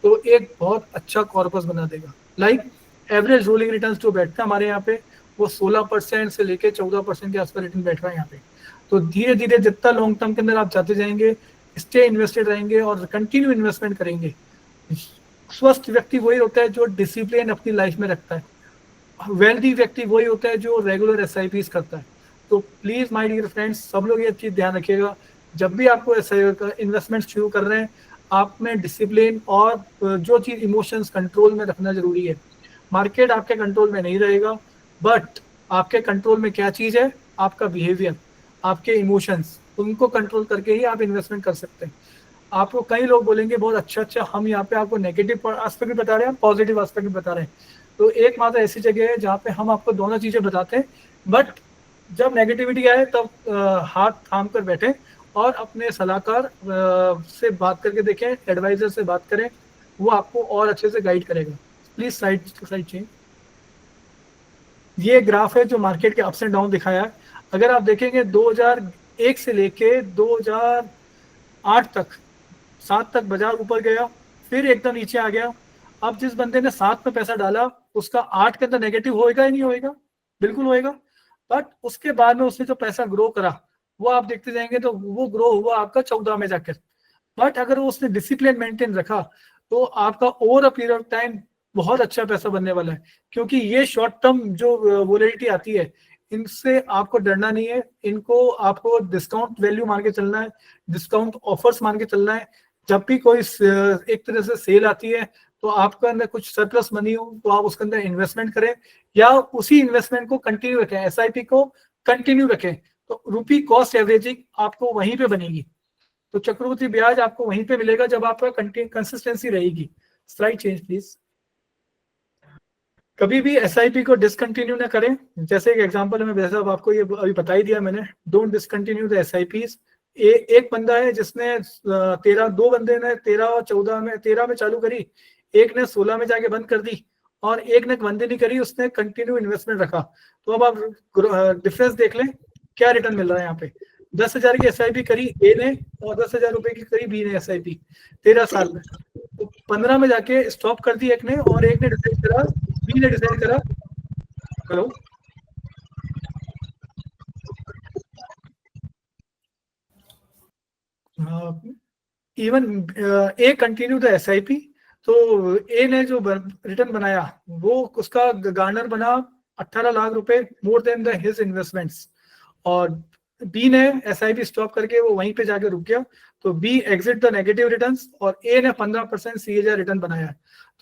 तो एक बहुत अच्छा कॉर्पस बना देगा। लाइक एवरेज रोलिंग रिटर्न्स जो बैठता है हमारे यहाँ पे, वो 16% से लेके 14% के आसपास रिटर्न बैठ रहा है यहाँ पे। तो धीरे धीरे जितना लॉन्ग टर्म के अंदर आप जाते जाएंगे, स्टे इन्वेस्टेड रहेंगे और कंटिन्यू इन्वेस्टमेंट करेंगे। स्वस्थ व्यक्ति वही होता है जो डिसिप्लिन अपनी लाइफ में रखता है। वेल्दी व्यक्ति वही होता है जो रेगुलर SIPs करता है। तो प्लीज माय डियर फ्रेंड्स, सब लोग ये चीज ध्यान रखिएगा, जब भी आपको इन्वेस्टमेंट शुरू कर रहे हैं, आप में डिसिप्लिन और जो चीज इमोशंस कंट्रोल में रखना जरूरी है। मार्केट आपके कंट्रोल में नहीं रहेगा, बट आपके कंट्रोल में क्या चीज है? आपका बिहेवियर, आपके इमोशंस, उनको कंट्रोल करके ही आप इन्वेस्टमेंट कर सकते हैं। आपको कई लोग बोलेंगे बहुत अच्छा, हम यहाँ पे आपको नेगेटिव एस्पेक्ट भी बता रहे हैं, पॉजिटिव एस्पेक्ट भी बता रहे हैं। तो एक मात्र ऐसी जगह है जहाँ पे हम आपको दोनों चीजें बताते हैं, बट जब नेगेटिविटी आए तब हाथ थाम कर बैठे और अपने सलाहकार से बात करके देखें, एडवाइजर से बात करें, वो आपको और अच्छे से गाइड करेगा। Please side change. ये ग्राफ है जो मार्केट के अप्स एंड डाउन दिखाया है। अगर आप देखेंगे 2001 से लेके 2008 तक, 7 तक बाजार ऊपर गया, फिर एकदम नीचे आ गया। अब जिस बंदे ने 7 में पैसा डाला, उसका 8 के अंदर नेगेटिव होएगा ही नहीं होएगा? बिल्कुल होएगा। बट उसके बाद में उसने जो पैसा ग्रो करा, वो आप देखते जाएंगे तो वो ग्रो हुआ आपका 14 में जाकर। बट अगर उसने डिसिप्लिन मेंटेन रखा तो आपका over a period of time बहुत अच्छा पैसा बनने वाला है। क्योंकि ये शॉर्ट टर्म जो वोलेटिलिटी आती है, इनसे आपको डरना नहीं है। इनको आपको डिस्काउंट वैल्यू मान के चलना है, डिस्काउंट ऑफर्स मान के चलना है। जब भी कोई एक तरह से सेल आती है तो आपके अंदर कुछ सरप्लस मनी हो तो आप उसके अंदर इन्वेस्टमेंट करें, या उसी इन्वेस्टमेंट को कंटिन्यू रखें, SIP को कंटिन्यू रखें। तो रुपी कॉस्ट एवरेजिंग आपको वहीं पे बनेगी, तो चक्रवृद्धि ब्याज आपको वहीं पे मिलेगा जब आपका कंसिस्टेंसी रहेगी। Slide change please. कभी भी SIP को डिसकंटिन्यू ना करें। जैसे एक एग्जांपल में वैसा आपको ये अभी बता ही दिया मैंने, डोंट डिसकंटिन्यू द SIPs। एक बंदा है जिसने 2 बंदे ने 13 और 14 में 13 में चालू करी, एक ने 16 में जाके बंद कर दी और एक ने बंद नहीं करी, उसने कंटिन्यू इन्वेस्टमेंट रखा। तो अब आप डिफरेंस देख लें, क्या रिटर्न मिल रहा है यहाँ पे। 10,000 की SIP करी ए ने और 10,000 रुपए की करी बी ने SIP 13 साल में। तो 15 में जाके स्टॉप कर दी एक ने, और एक ने डिसाइड करा, बी ने डिसाइड करा, hello, even a continue the SIP। तो ए ने जो रिटर्न बनाया वो उसका गार्नर बना 18 लाख रुपए, more than the his investments. और बी ने SIP स्टॉप करके वो वहीं पे जाके रुक गया, तो B exit the negative returns और ए ने 15% CAGR रिटर्न बनाया।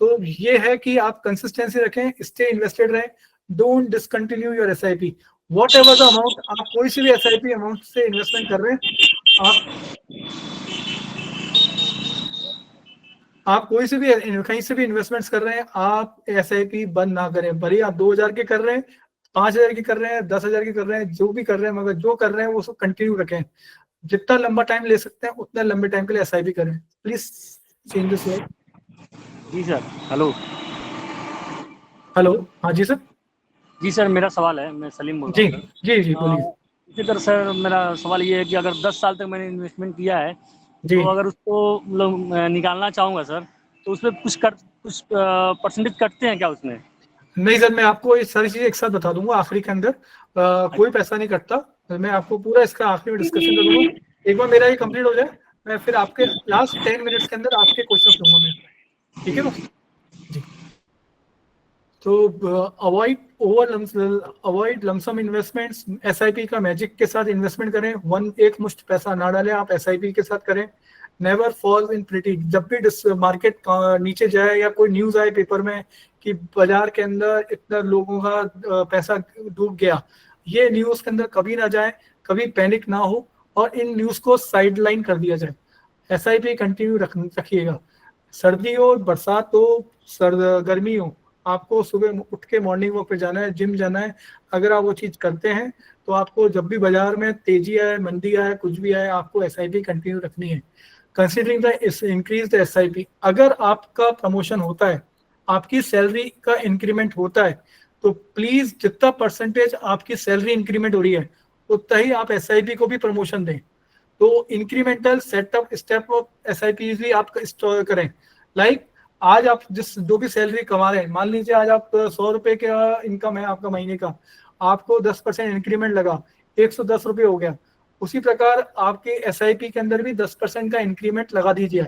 तो ये है कि आप कंसिस्टेंसी रखें, स्टे इन्वेस्टेड रहें, don't discontinue your SIP। What ever the amount, आप कोई सी भी SIP अमाउंट से इन्वेस्टमेंट कर रहे हैं, आप कोई से भी कहीं से भी इन्वेस्टमेंट्स कर रहे हैं, आप SIP बंद ना करें। भले आप 2,000 के कर रहे हैं, 5,000 की कर रहे हैं, 10,000 की कर रहे हैं, जो भी कर रहे हैं, मगर जो कर रहे हैं वो उसको कंटिन्यू रखें। जितना लंबा टाइम ले सकते हैं उतना लंबे टाइम के लिए SIP करें। Please change this slide. जी सर। हेलो। हेलो, हाँ जी सर। जी सर, मेरा सवाल है, मैं सलीम बोल जी रहा हूँ सर। जी जी बोलिए। इसी तरह सर मेरा सवाल ये है कि अगर 10 साल तक मैंने इन्वेस्टमेंट किया है, जी तो अगर उसको मतलब निकालना चाहूँगा सर, तो उसमें कुछ परसेंटेज कटते हैं क्या उसमें? नहीं सर, मैं आपको ये सारी चीजें एक साथ बता दूंगा आखिरी के अंदर। कोई पैसा नहीं कटता। मैं आपको पूरा इसका आखिरी में डिस्कशन करूंगा। एक बार मेरा ये कंप्लीट हो जाए, मैं फिर आपके लास्ट 10 मिनट्स के अंदर आपके क्वेश्चन लूंगा मैं। ठीक है बस जी। तो अवॉइड लमसम इन्वेस्टमेंट्स। एसआईपी का मैजिक के साथ इन्वेस्टमेंट करें। एक मुश्त पैसा ना डालें, आप एसआईपी के साथ करें। Never fall in pretty. जब भी मार्केट नीचे जाए या कोई न्यूज आए पेपर में कि बाजार के अंदर इतना लोगों का पैसा डूब गया, ये न्यूज के अंदर कभी ना जाए, कभी पैनिक ना हो और इन न्यूज को साइडलाइन कर दिया जाए। एसआईपी कंटिन्यू रखिएगा। सर्दी हो, बरसात हो, गर्मी हो, आपको सुबह उठ के मॉर्निंग वॉक पे जाना है, जिम जाना है। अगर आप वो चीज करते हैं तो आपको जब भी बाजार में तेजी आए, मंदी आए, कुछ भी आए, आपको एसआईपी कंटिन्यू रखनी है। Considering the increase the SIP, अगर आपका प्रमोशन होता है, आपकी सैलरी का इंक्रीमेंट होता है, तो प्लीज जितना परसेंटेज आपकी सैलरी इंक्रीमेंट हो रही है उतना ही आप एसआईपी को भी प्रमोशन दें। तो incremental setup step of SIP भी आप करें। लाइक आज आप जो भी सैलरी कमा रहे हैं, मान लीजिए आज आप 100 रुपए का इनकम है आपका महीने का, आपको 10% इंक्रीमेंट लगा, 110 रुपये हो गया। उसी प्रकार आपके एसआईपी के अंदर भी 10% का इंक्रीमेंट लगा दीजिए।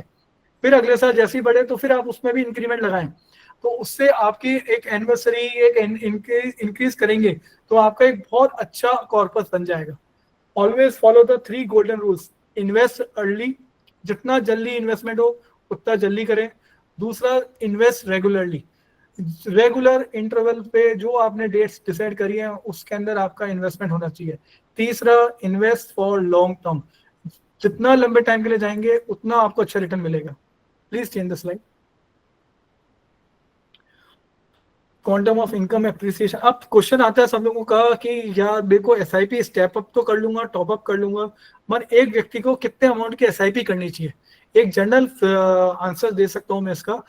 फिर अगले साल जैसे ही बढ़े तो फिर आप उसमें भी इंक्रीमेंट लगाएं। तो उससे आपकी एक एनिवर्सरी एक इंक्रीज करेंगे तो आपका एक बहुत अच्छा कॉर्पस बन जाएगा। Always follow the 3 golden rules. Invest early, जितना जल्दी इन्वेस्टमेंट हो उतना जल्दी करें। दूसरा, इन्वेस्ट रेगुलरली। रेगुलर इंटरवल पे जो आपने डेट्स डिसाइड करी है उसके अंदर आपका इन्वेस्टमेंट होना चाहिए। तीसरा, इन्वेस्ट फॉर लॉन्ग टर्म। जितना लंबे टाइम के लिए जाएंगे उतना आपको अच्छा रिटर्न मिलेगा। Please change the slide. Quantum of income appreciation. अब क्वेश्चन आता है सब लोगों का कि यार देखो एसआईपी स्टेप अप तो कर लूंगा, टॉप अप कर लूंगा, मगर एक व्यक्ति को कितने अमाउंट की एसआईपी करनी चाहिए? एक जनरल आंसर दे सकता हूं मैं इसका।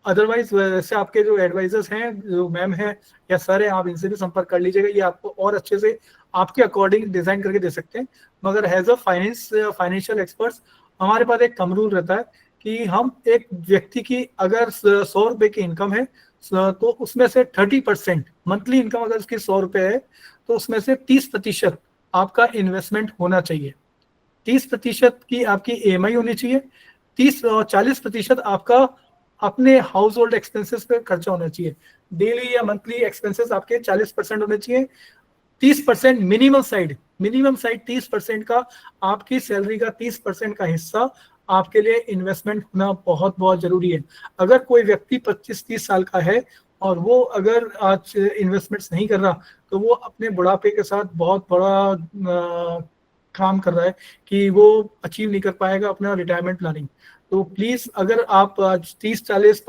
अदरवाइज वैसे आपके जो एडवाइजर्स हैं, जो मैम है या सर है, आप इनसे भी संपर्क कर लीजिएगा, ये आपको और अच्छे से आपके अकॉर्डिंग डिजाइन करके दे सकते हैं। मगर एज अ फाइनेंशियल एक्सपर्ट्स हमारे पास एक कम रूल रहता है कि हम एक व्यक्ति की अगर 100 रुपए की इनकम है तो उसमें से 30% मंथली इनकम अगर उसकी 100 रुपए है तो उसमें से 30% आपका इन्वेस्टमेंट होना चाहिए। 30% की आपकी ईएमआई होनी चाहिए। 40% आपका अपने हाउस होल्ड एक्सपेंसेस पे खर्चा होना चाहिए। डेली या मंथली एक्सपेंसेस आपके 40% होने चाहिए। 30% मिनिमम साइड 30% का आपकी सैलरी का 30% का हिस्सा आपके लिए इन्वेस्टमेंट होना बहुत बहुत जरूरी है। अगर कोई व्यक्ति 25-30 साल का है और वो अगर आज इन्वेस्टमेंट्स नहीं कर रहा तो वो अपने बुढ़ापे के साथ बहुत बड़ा काम कर रहा है कि वो अचीव नहीं कर पाएगा अपना रिटायरमेंट प्लानिंग। तो प्लीज अगर आप आज 30-40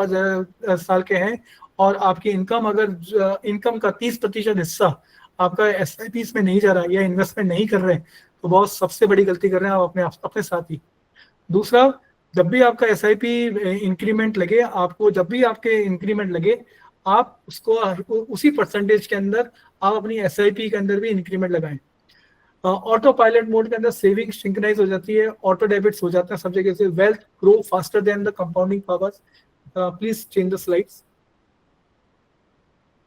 साल के हैं और आपकी इनकम अगर इनकम का 30% हिस्सा आपका एसआईपी में नहीं जा रहा है या इन्वेस्टमेंट नहीं कर रहे हैं तो बहुत सबसे बड़ी गलती कर रहे हैं आप अपने साथ ही। दूसरा, जब भी आपका एसआईपी इंक्रीमेंट लगे, आपको जब भी आपके इंक्रीमेंट लगे आप उसको उसी परसेंटेज के अंदर आप अपनी एसआईपी के अंदर भी इंक्रीमेंट लगाएं। ऑटो पायलट मोड के अंदर सेविंग सिंक्रोनाइज हो जाती है, ऑटो डेबिट्स हो जाते हैं सब जगह से। Wealth grow faster than the compounding powers. Please change the slides.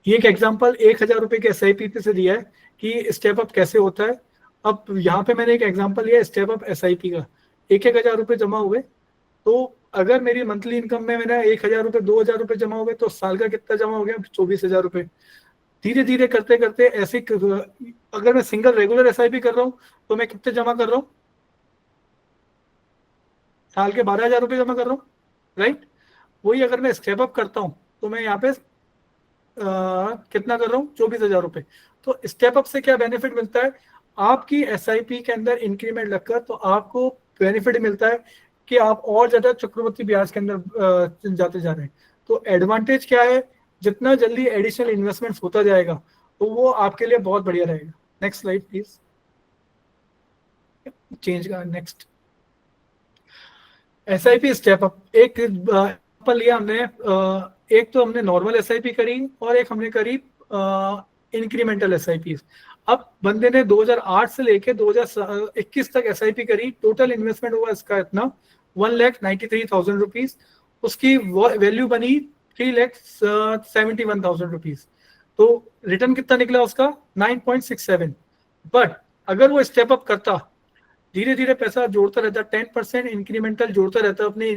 ये एक एग्जांपल 1000 रुपए के एसआईपी से दिया है कि स्टेप अप कैसे होता है। अब यहाँ पे मैंने एक एग्जांपल लिया स्टेप अप एसआईपी का। 1000 रुपए जमा हुए तो अगर मेरी मंथली इनकम में मेरा 1000 रुपए 2000 रुपए जमा हो गए तो साल का कितना जमा हो गया? 24,000 रुपए। धीरे धीरे करते करते ऐसे अगर मैं सिंगल रेगुलर एसआईपी कर रहा हूँ तो मैं कितने जमा कर रहा हूँ? साल के 12,000 रुपए जमा कर रहा हूँ, राइट। वही अगर मैं स्टेप अप करता हूँ तो मैं यहाँ पे कितना कर रहा हूँ? 24,000 रुपए। तो स्टेप अप से क्या बेनिफिट मिलता है? आपकी एसआईपी के अंदर इंक्रीमेंट लगकर तो आपको बेनिफिट मिलता है कि आप और ज्यादा चक्रवृद्धि ब्याज के अंदर जाते जा रहे हैं। तो एडवांटेज क्या है? जितना जल्दी एडिशनल इन्वेस्टमेंट होता जाएगा तो वो आपके लिए बहुत बढ़िया रहेगा। Next slide please. चेंज का नेक्स्ट। एसआईपी स्टेप अप एक एग्जांपल लिया हमने। एक तो हमने नॉर्मल एसआईपी करी और एक हमने करी इंक्रीमेंटल SIPs। अब बंदे ने 2008 से लेके 2021 तक SIP करी, टोटल इन्वेस्टमेंट हुआ इसका इतना 1,93,000 रुपीज, उसकी वैल्यू बनी 3,71,000 रुपीज। तो रिटर्न कितना निकला उसका 9.67। बट अगर वो स्टेप अप करता, धीरे धीरे पैसा जोड़ता रहता, 10% इंक्रीमेंटल जोड़ता रहता अपने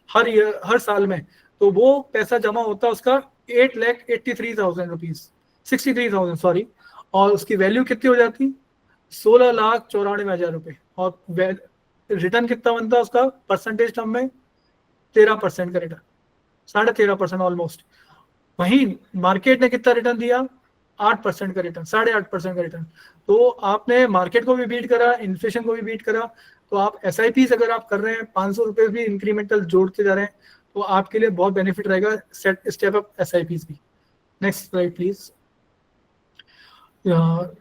हर साल में, तो वो पैसा जमा होता उसका 8,83,000 रुपीज, 63,000 सॉरी, और उसकी वैल्यू कितनी हो जाती 16,94,000 रुपए। और रिटर्न कितना बनता उसका परसेंटेज टर्म में 13% का रिटर्न, 13.5% ऑलमोस्ट। वहीं मार्केट ने कितना रिटर्न दिया 8% का रिटर्न, 8.5% का रिटर्न। तो आपने मार्केट को भी बीट करा, इन्फ्लेशन को भी बीट करा। तो आप SIPs अगर आप कर रहे हैं 500 रुपए भी इंक्रीमेंटल जोड़ते जा रहे हैं तो आपके लिए बहुत बेनिफिट रहेगा स्टेप अप SIPs भी। Next slide please.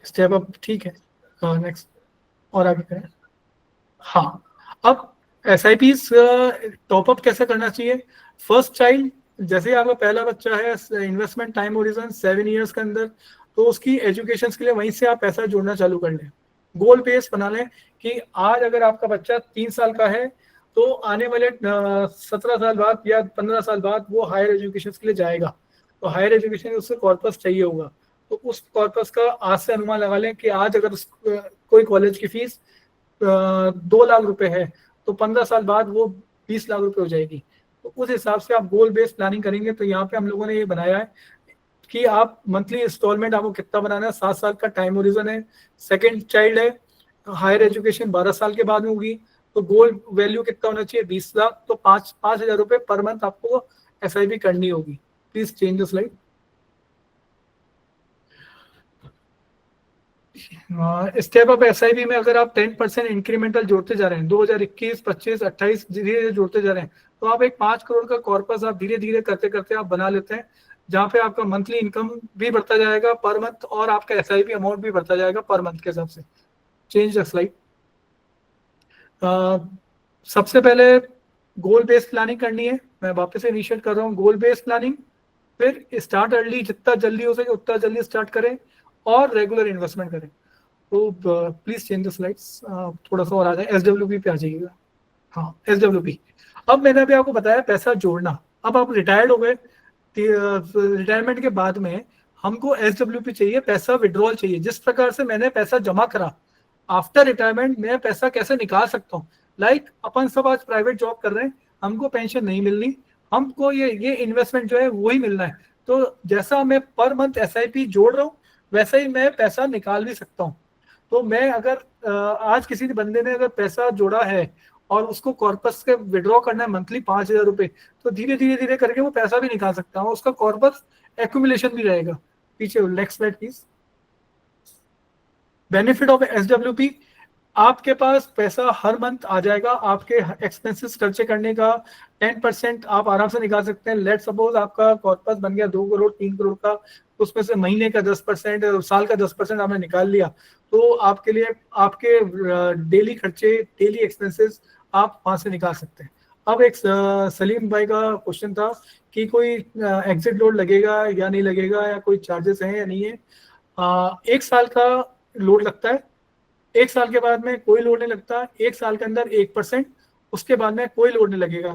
Step up ठीक है, नेक्स्ट और आगे करें। हाँ, अब SIPs टॉपअप कैसे करना चाहिए। फर्स्ट चाइल्ड, जैसे आपका पहला बच्चा है, इन्वेस्टमेंट टाइम ओरिजन 7 इयर्स के अंदर, तो उसकी एजुकेशन के लिए वहीं से आप पैसा जोड़ना चालू कर लें। गोल बेस बना लें कि आज अगर आपका बच्चा 3 साल का है तो आने वाले 17 साल बाद या 15 साल बाद वो हायर एजुकेशन के लिए जाएगा, तो हायर एजुकेशन उससे कॉर्पस चाहिए होगा। तो उस कॉर्पस का आज से अनुमान लगा लें कि आज अगर कोई कॉलेज की फीस 2 लाख रुपए है तो 15 साल बाद वो 20 लाख रुपए हो जाएगी। तो उस हिसाब से आप गोल बेस्ड प्लानिंग करेंगे। तो यहाँ पे हम लोगों ने ये बनाया है कि आप मंथली इंस्टॉलमेंट आपको कितना बनाना है, 7 साल का टाइम ओरिजन है, सेकेंड चाइल्ड है, हायर एजुकेशन 12 साल के बाद में होगी, तो गोल वैल्यू कितना होना चाहिए 20 लाख, तो 5,000 रुपए पर मंथ आपको SIP करनी होगी। Please change the slide. Step up SIP में अगर आप 10% इंक्रीमेंटल जोड़ते जा रहे हैं 2021, 25, 28 धीरे धीरे जोड़ते जा रहे हैं, तो आप एक 5 करोड़ का कॉर्पस आप धीरे धीरे करते करते आप बना लेते हैं, जहाँ पे आपका मंथली इनकम भी बढ़ता जाएगा पर मंथ और आपका SIP अमाउंट भी बढ़ता जाएगा पर मंथ के हिसाब से। Change the slide. सबसे पहले गोल बेस्ड प्लानिंग करनी है। मैं वापस से इनिशिएट कर रहा हूँ गोल बेस्ड प्लानिंग, फिर स्टार्ट अर्ली, जितना जल्दी हो सके उतना जल्दी स्टार्ट करें और रेगुलर इन्वेस्टमेंट करें। तो प्लीज चेंज द स्लाइड्स, थोड़ा सा और आ जाए, SWP पे आ जाइएगा। हाँ, SWP। अब मैंने अभी आपको बताया पैसा जोड़ना। अब आप रिटायर्ड हो गए, रिटायरमेंट के बाद में हमको SWP चाहिए, पैसा विड्रॉल चाहिए। जिस प्रकार से मैंने पैसा जमा करा, आफ्टर रिटायरमेंट मैं पैसा कैसे निकाल सकता हूँ। लाइक अपन सब आज प्राइवेट जॉब कर रहे हैं, हमको पेंशन नहीं मिलनी, हमको ये इन्वेस्टमेंट जो है वही मिलना है। तो जैसा मैं पर मंथ SIP जोड़ रहा हूँ वैसा ही मैं पैसा निकाल भी सकता हूँ। तो मैं अगर आज किसी बंदे ने अगर पैसा जोड़ा है और उसको कॉर्पस के विड्रॉ करना है मंथली 5,000 रुपए, तो धीरे धीरे धीरे करके वो पैसा भी निकाल सकता है, उसका कॉर्पस एक्यूमुलेशन भी रहेगा। पीछे next slide please. Benefit of SWP, आपके पास पैसा हर मंथ आ जाएगा, आपके एक्सपेंसेस खर्चे करने का 10% आप आराम से निकाल सकते हैं। लेट सपोज आपका कॉर्पस बन गया 2 करोड़ 3 करोड़ का, उसमें से महीने का 10%, साल का 10% आपने निकाल लिया, तो आपके लिए आपके डेली खर्चे, डेली एक्सपेंसेस आप वहां से निकाल सकते हैं। अब एक सलीम भाई का क्वेश्चन था कि कोई एग्जिट लोड लगेगा या नहीं लगेगा, या कोई चार्जेस हैं या नहीं है। 1 साल का लोड लगता है, 1 साल के बाद में कोई लोड नहीं लगता, 1 साल के अंदर 1%, उसके बाद में कोई लोड नहीं लगेगा।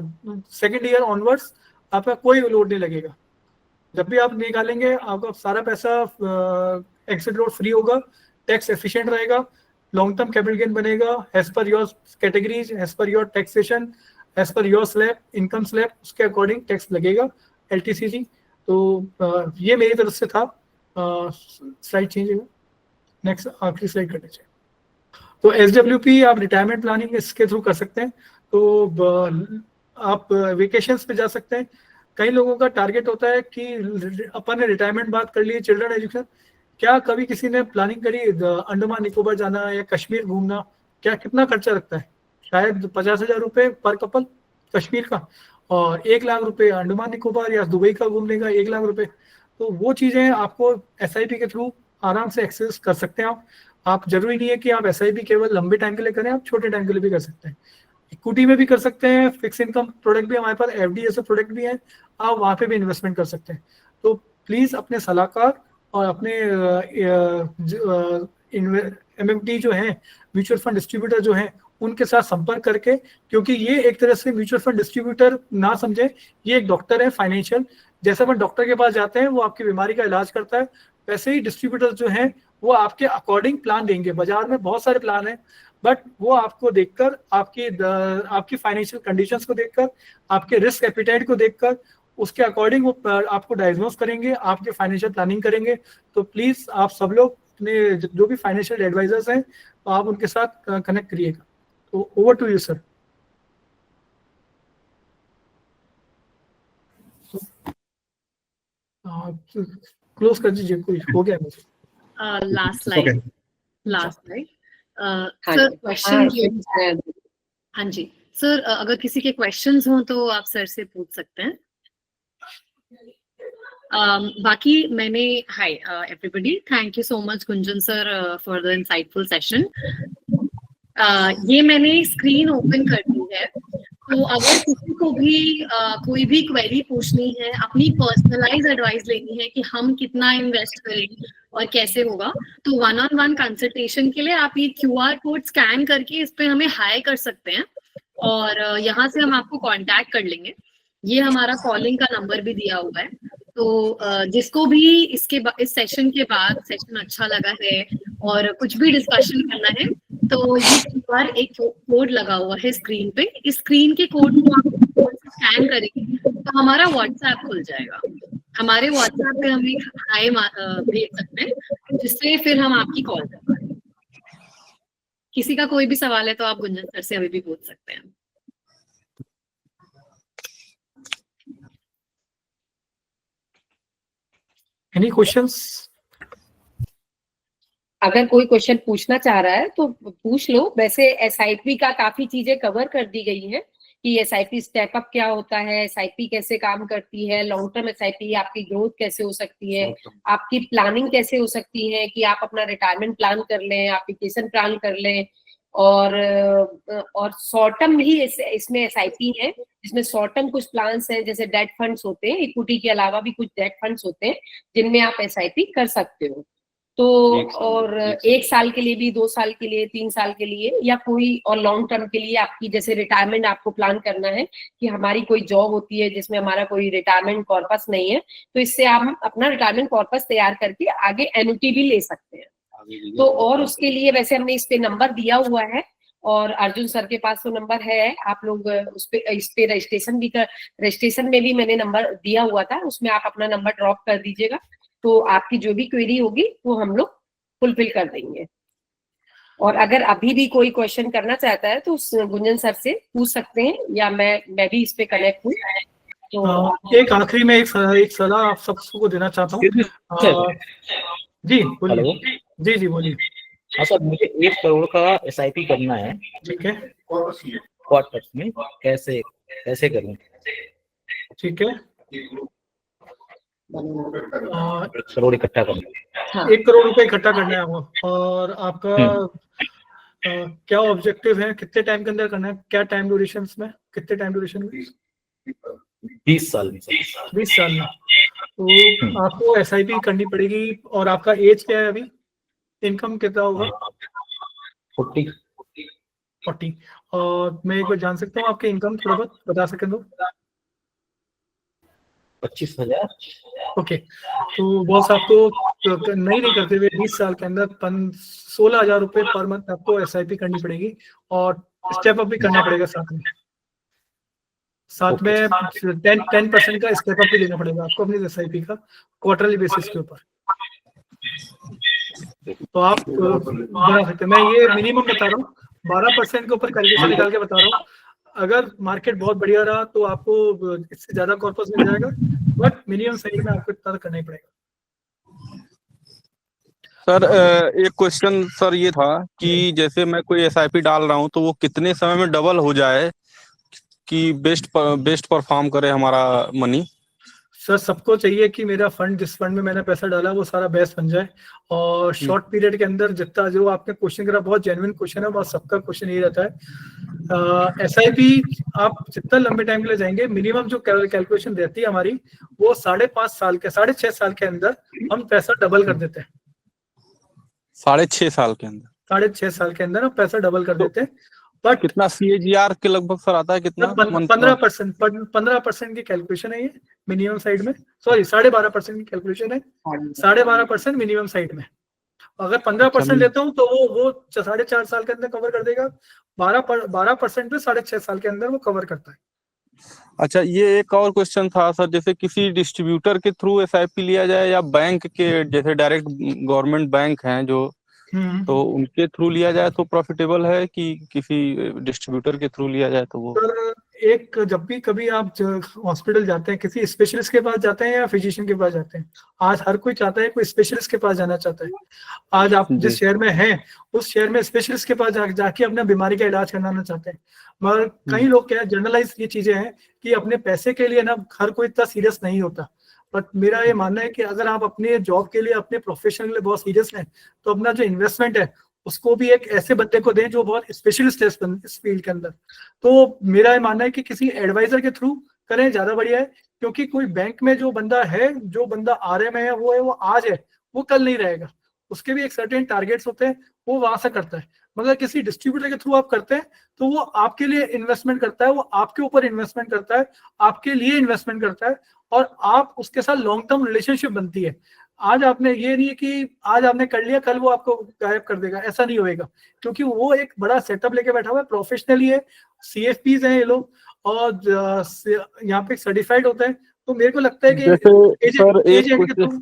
सेकेंड ईयर ऑनवर्ड्स आपका कोई लोड नहीं लगेगा। जब भी आप निकालेंगे आपका सारा पैसा एग्जिट लोड फ्री होगा, टैक्स एफिशिएंट रहेगा, लॉन्ग टर्म कैपिटल गेन बनेगा, as per your categories, as per your taxation, as per your slab, income slab, उसके अकॉर्डिंग टैक्स लगेगा, LTCG। तो ये मेरी तरफ से था। स्लाइड चेंज होगा, नेक्स्ट आखिरी स्लाइड करनी चाहिए। तो SWP आप रिटायरमेंट प्लानिंग इसके थ्रू कर सकते हैं। तो आप वेकेशंस पे जा सकते हैं। कई लोगों का टारगेट होता है कि अपन ने रिटायरमेंट बात कर ली, चिल्ड्रन एजुकेशन, क्या कभी किसी ने प्लानिंग करी अंडमान निकोबार जाना या कश्मीर घूमना, क्या कितना खर्चा लगता है? शायद 50,000 रुपये पर कपल कश्मीर का, और 1 लाख रुपए अंडमान निकोबार या दुबई का घूमने का 1 लाख रुपए। तो वो चीज़ें आपको SIP के थ्रू आराम से एक्सेस कर सकते हैं। आप जरूरी नहीं है कि आप SIP केवल लंबे टाइम के लिए करें, आप छोटे टाइम के लिए भी कर सकते हैं। इक्विटी में भी कर सकते हैं, फिक्स इनकम प्रोडक्ट भी हमारे पास, FD जैसे प्रोडक्ट भी है, आप वहाँ पे भी इन्वेस्टमेंट कर सकते हैं। तो प्लीज़ अपने सलाहकार और अपने MFD जो है, म्यूचुअल फंड डिस्ट्रीब्यूटर जो हैं, उनके साथ संपर्क करके, क्योंकि ये एक तरह से म्यूचुअल फंड डिस्ट्रीब्यूटर ना समझे, ये एक डॉक्टर है फाइनेंशियल। जैसे अपन डॉक्टर के पास जाते हैं, वो आपकी बीमारी का इलाज करता है, वैसे ही डिस्ट्रीब्यूटर जो हैं वो आपके अकॉर्डिंग प्लान देंगे। बाजार में बहुत सारे प्लान हैं, बट वो आपको देखकर, आपकी फाइनेंशियल कंडीशंस को देखकर, आपके रिस्क एपिटाइट को देखकर, उसके अकॉर्डिंग वो आपको डायग्नोस करेंगे, आपके फाइनेंशियल प्लानिंग करेंगे। तो प्लीज आप सब लोग अपने जो भी फाइनेंशियल एडवाइजर्स हैं, तो आप उनके साथ कनेक्ट करिएगा। तो over to you sir. Close कर दीजिए, कोई हो गया मुझे। Last slide. Okay. Last slide. हाँ सर जी, क्वेश्चन, हाँ जी सर, अगर किसी के क्वेश्चंस हों तो आप सर से पूछ सकते हैं। बाकी मैंने, hi everybody, thank you so much Gunjan sir for the insightful session. ये मैंने स्क्रीन ओपन कर दी है, तो अगर किसी को भी कोई भी क्वेरी पूछनी है, अपनी पर्सनलाइज एडवाइस लेनी है कि हम कितना इन्वेस्ट करें और कैसे होगा, तो 1-on-1 कंसल्टेशन के लिए आप ये QR कोड स्कैन करके इस पे हमें हाई कर सकते हैं, और यहाँ से हम आपको कांटेक्ट कर लेंगे। ये हमारा कॉलिंग का नंबर भी दिया हुआ है। तो जिसको भी इस सेशन के बाद सेशन अच्छा लगा है और कुछ भी डिस्कशन करना है, तो ये QR एक कोड लगा हुआ है स्क्रीन पे, इस स्क्रीन के कोड को आप स्कैन करेंगे तो हमारा व्हाट्सएप खुल जाएगा। हमारे व्हाट्सएप पे हम एक हाय भेज सकते हैं, जिससे फिर हम आपकी कॉल कर पाएंगे। किसी का कोई भी सवाल है तो आप गुंजन सर से अभी भी पूछ सकते हैं। Any questions? अगर कोई क्वेश्चन पूछना चाह रहा है तो पूछ लो। वैसे SIP का काफी चीजें कवर कर दी गई है कि SIP स्टेप अप क्या होता है, SIP कैसे काम करती है, लॉन्ग टर्म SIP आपकी ग्रोथ कैसे हो सकती है, आपकी प्लानिंग कैसे हो सकती है कि आप अपना रिटायरमेंट प्लान कर लें, एप्लीकेशन प्लान कर लें, और शॉर्ट टर्म भी इसमें SIP है, जिसमें शॉर्ट टर्म कुछ प्लान्स हैं, जैसे डेट फंड्स होते हैं, इक्विटी के अलावा भी कुछ डेट फंड्स होते हैं जिनमें आप SIP कर सकते हो। तो और 1 साल के लिए भी, 2 साल के लिए, 3 साल के लिए, या कोई और लॉन्ग टर्म के लिए आपकी जैसे रिटायरमेंट आपको प्लान करना है कि हमारी कोई जॉब होती है जिसमें हमारा कोई रिटायरमेंट कॉर्पस नहीं है, तो इससे आप अपना रिटायरमेंट कॉर्पस तैयार करके आगे एन्युटी भी ले सकते हैं। तो और उसके लिए वैसे हमने इस पे नंबर दिया हुआ है, और अर्जुन सर के पास तो नंबर है, आप लोग इस पे रजिस्ट्रेशन में भी मैंने नंबर दिया हुआ था, उसमें आप अपना नंबर ड्रॉप कर दीजिएगा, तो आपकी जो भी क्वेरी होगी वो हम लोग फुलफिल कर देंगे। और अगर अभी भी कोई क्वेश्चन करना चाहता है तो गुंजन सर से पूछ सकते हैं, या मैं भी इस पे कनेक्ट हूँ। तो एक आखिरी में एक सलाह आप सबको देना चाहता हूँ। जी बोलिए। जी बोलिए। हाँ सर, मुझे 1 करोड़ का SIP करना है। ठीक है। क्वार्टर्स में कैसे करूँ? ठीक है। 1 करोड़ इकट्ठा करना है। 1 करोड़ रुपए इकट्ठा करना है आपको। और आपका क्या ऑब्जेक्टिव है, कितने टाइम के अंदर करना है, क्या टाइम ड्यूरेशन में, कितने टाइम ड्यूरेशन में? 20 साल में। 20 साल में। तो आपको SIP करनी पड़ेगी। और आपका एज क्या है अभी? इनकम कितना होगा? 40। और मैं एक बार जान सकता हूँ आपके इनकम थोड़ा बहुत बता सकें तो? 25,000। ओके। तो बॉस आपको नहीं करते हुए 20 साल के अंदर 16,000 रुपए पर मंथ आपको SIP करनी पड़ेगी, और स्टेप अप भी करना पड़ेगा साथ में 10% का स्टेप अप भी लेना पड़ेगा आपको अपनी SIP का क्वार्टरली बेसिस के ऊपर। तो आप बना सकते हैं। मैं ये मिनिमम बता रहा हूँ, 12% के ऊपर कैलकुलेशन निकाल के बता रहा हूँ। अगर मार्केट बहुत बढ़िया रहा तो आपको इससे ज्यादा कॉर्पस मिल जाएगा, बट मिनिमम सही में आपको इतना करना ही पड़ेगा। सर एक क्वेश्चन सर ये था कि जैसे मैं कोई SIP डाल रहा हूँ तो वो कितने समय में डबल हो जाए कि बेस्ट परफॉर्म करे हमारा मनी? सर सबको चाहिए कि मेरा फंड, जिस फंड में मैंने पैसा डाला वो सारा बेस्ट बन जाए, और शॉर्ट पीरियड के अंदर जितना, जो आपने क्वेश्चन करा बहुत जेन्युइन क्वेश्चन है, बहुत सबका क्वेश्चन यही रहता है। SIP आप जितना लंबे टाइम के लिए जाएंगे, मिनिमम जो कैलकुलेशन रहती है हमारी, वो 5.5 साल के, 6.5 साल के अंदर हम पैसा डबल कर देते हैं। 6.5 साल के अंदर 6.5 साल के अंदर हम पैसा डबल कर देते हैं। बट कितना CAGR के लगभग सर आता है, कितना? 15% की कैलकुलेशन है ये मिनिमम साइड में, सॉरी 12.5% की कैलकुलेशन है, 12.5% मिनिमम साइड में। अगर 15% लेता हूँ तो वो 4.5 साल के अंदर कवर कर देगा, 12% पे 6.5 साल के अंदर वो कवर करता है। अच्छा, ये एक और क्वेश्चन था सर, जैसे किसी डिस्ट्रीब्यूटर के थ्रू SIP लिया जाए या बैंक के, जैसे डायरेक्ट गवर्नमेंट बैंक हैं जो, तो उनके थ्रू लिया जाए तो प्रॉफिटेबल है कि किसी डिस्ट्रीब्यूटर के थ्रू लिया जाए तो वो? एक, जब भी कभी आप हॉस्पिटल जाते हैं, किसी स्पेशलिस्ट के पास जाते हैं या फिजिशियन के पास जाते हैं, आज हर कोई चाहता है कोई स्पेशलिस्ट के पास जाना चाहता है। आज आप जिस शहर में हैं उस शहर में स्पेशलिस्ट के पास जाके अपना बीमारी का इलाज कराना चाहते हैं। मगर कई लोग क्या, जनरलाइज ये चीजें हैं कि अपने पैसे के लिए ना हर कोई इतना सीरियस नहीं होता। बट मेरा ये मानना है कि अगर आप अपने जॉब के लिए, अपने प्रोफेशन के लिए बहुत सीरियस हैं, तो अपना जो इन्वेस्टमेंट है उसको भी एक ऐसे बंदे को दें जो बहुत स्पेशलिस्ट है इस फील्ड के अंदर। तो मेरा ये मानना है कि किसी एडवाइजर के थ्रू करें, ज्यादा बढ़िया है। क्योंकि कोई बैंक में जो बंदा है, जो बंदा RM में है, वो आज है, वो कल नहीं रहेगा। उसके भी एक सर्टेन टारगेट्स होते हैं, वो वहां से करता है। मगर किसी डिस्ट्रीब्यूटर के थ्रू आप करते हैं तो वो आपके लिए इन्वेस्टमेंट करता है, वो आपके ऊपर इन्वेस्टमेंट करता है, आपके लिए इन्वेस्टमेंट करता है, और आप उसके साथ लॉन्ग टर्म रिलेशनशिप बनती है। आज आपने, ये नहीं कि आज आपने कर लिया कल वो आपको गायब कर देगा, ऐसा नहीं होएगा। क्योंकि वो एक बड़ा सेटअप लेके बैठा हुआ है, प्रोफेशनली है, CFPs हैं ये लोग, और यहाँ पे सर्टिफाइड होते हैं। तो मेरे को लगता है कि एजेंट के थ्रू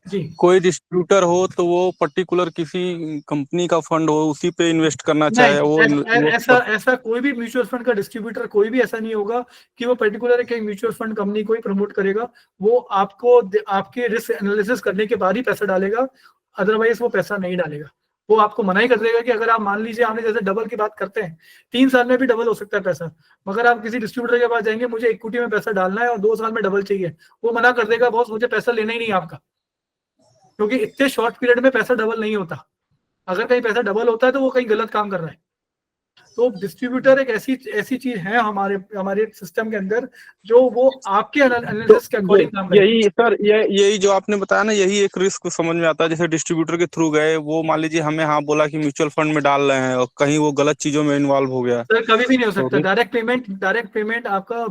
जी, कोई डिस्ट्रीब्यूटर हो तो वो पर्टिकुलर किसी कंपनी का फंड हो उसी पे इन्वेस्ट करना चाहे वो ऐसा कोई भी म्यूचुअल फंड का डिस्ट्रीब्यूटर कोई भी ऐसा नहीं होगा कि वो पर्टिकुलर एक म्यूचुअल फंड कंपनी को ही प्रमोट करेगा। वो आपको आपके रिस्क एनालिसिस करने के बाद ही पैसा डालेगा, अदरवाइज वो पैसा नहीं डालेगा। वो आपको मना ही कर देगा कि अगर आप मान लीजिए, आपने जैसे डबल की बात करते हैं, 3 साल में भी डबल हो सकता है पैसा, मगर आप किसी डिस्ट्रीब्यूटर के पास जाएंगे, मुझे इक्विटी में पैसा डालना है और 2 साल में डबल चाहिए, वो मना कर देगा, बॉस मुझे पैसा लेना ही नहीं आपका। क्योंकि इतने शॉर्ट पीरियड में पैसा डबल नहीं होता। अगर कहीं पैसा डबल होता है तो वो कहीं गलत काम कर रहा है। तो डिस्ट्रीब्यूटर एक ऐसी चीज है हमारे सिस्टम के अंदर, जो वो आपके एनालिसिस के अकॉर्डिंग काम करेगा। यही सर, यही जो आपने बताया ना, यही एक रिस्क समझ में आता है। जैसे डिस्ट्रीब्यूटर के थ्रू गए, वो मान लीजिए हमें बोला कि म्यूचुअल फंड में डाल रहे हैं और कहीं वो गलत चीजों में इन्वॉल्व हो गया, सर कभी भी नहीं हो सकता। डायरेक्ट पेमेंट आपका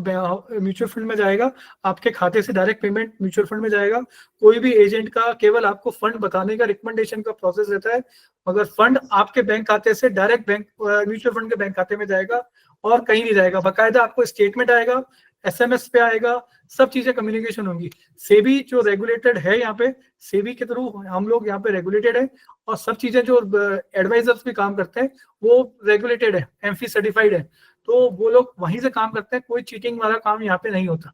म्यूचुअल फंड में जाएगा, आपके खाते से डायरेक्ट पेमेंट म्यूचुअल फंड में जाएगा। कोई भी एजेंट का केवल आपको फंड बताने का रिकमेंडेशन का प्रोसेस रहता है, मगर फंड आपके बैंक खाते से डायरेक्ट म्यूचुअल फंड के बैंक खाते में जाएगा और कहीं नहीं जाएगा। बाकायदा आपको स्टेटमेंट आएगा, SMS पे आएगा, सब चीजें कम्युनिकेशन होंगी। सेबी जो रेगुलेटेड है यहाँ पे, सेबी के थ्रू हम लोग यहाँ पे रेगुलेटेड है, और सब चीजें जो एडवाइजर्स भी काम करते हैं वो रेगुलेटेड है, MFI सर्टिफाइड है। तो वो लोग वहीं से काम करते हैं, कोई चीटिंग वाला काम यहाँ पे नहीं होता।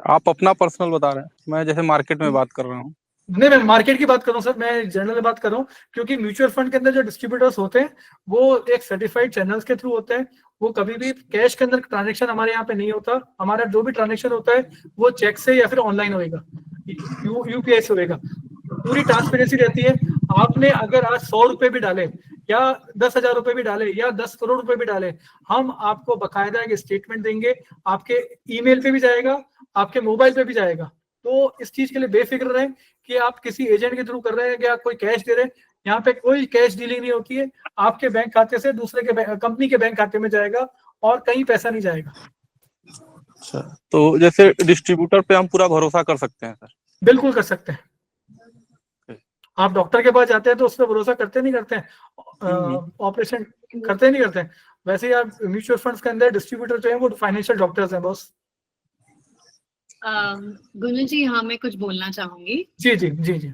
आप अपना पर्सनल बता रहे हैं, मैं जैसे मार्केट में बात कर रहा हूँ। नहीं, मैं मार्केट की बात कर रहा हूँ सर, मैं जनरल बात कर रहा हूँ। क्योंकि म्यूचुअल फंड के अंदर जो डिस्ट्रीब्यूटर्स होते हैं वो एक सर्टिफाइड चैनल्स के थ्रू होते हैं। वो कभी भी कैश के अंदर ट्रांजैक्शन हमारे यहाँ पे नहीं होता। हमारा जो भी ट्रांजैक्शन होता है वो चेक से या फिर ऑनलाइन होएगा, UPI से होएगा। पूरी ट्रांसपेरेंसी रहती है। आपने अगर आज 100 रुपए भी डाले या 10,000 रुपए भी डाले या 10 करोड़ रुपए भी डाले, हम आपको बकायदा एक स्टेटमेंट देंगे। आपके ईमेल पे भी जाएगा, आपके मोबाइल पे भी जाएगा। तो इस चीज के लिए बेफिक्र रहें कि आप किसी एजेंट के थ्रू कर रहे हैं या कोई कैश दे रहे हैं। यहाँ पे कोई कैश डीलिंग नहीं होती है। आपके बैंक खाते से दूसरे के कंपनी के बैंक खाते में जाएगा और कहीं पैसा नहीं जाएगा। अच्छा, तो जैसे डिस्ट्रीब्यूटर पे हम पूरा भरोसा कर सकते हैं सर? बिल्कुल कर सकते हैं। आप डॉक्टर के पास जाते हैं तो उस पर भरोसा करते नहीं करते हैं, ऑपरेशन करते नहीं करते हैं, वैसे ही आप म्यूचुअल फंड्स के अंदर डिस्ट्रीब्यूटर जो है वो फाइनेंशियल डॉक्टर्स हैं बॉस। गुंजन जी, हाँ मैं कुछ बोलना चाहूंगी। जी जी जी जी।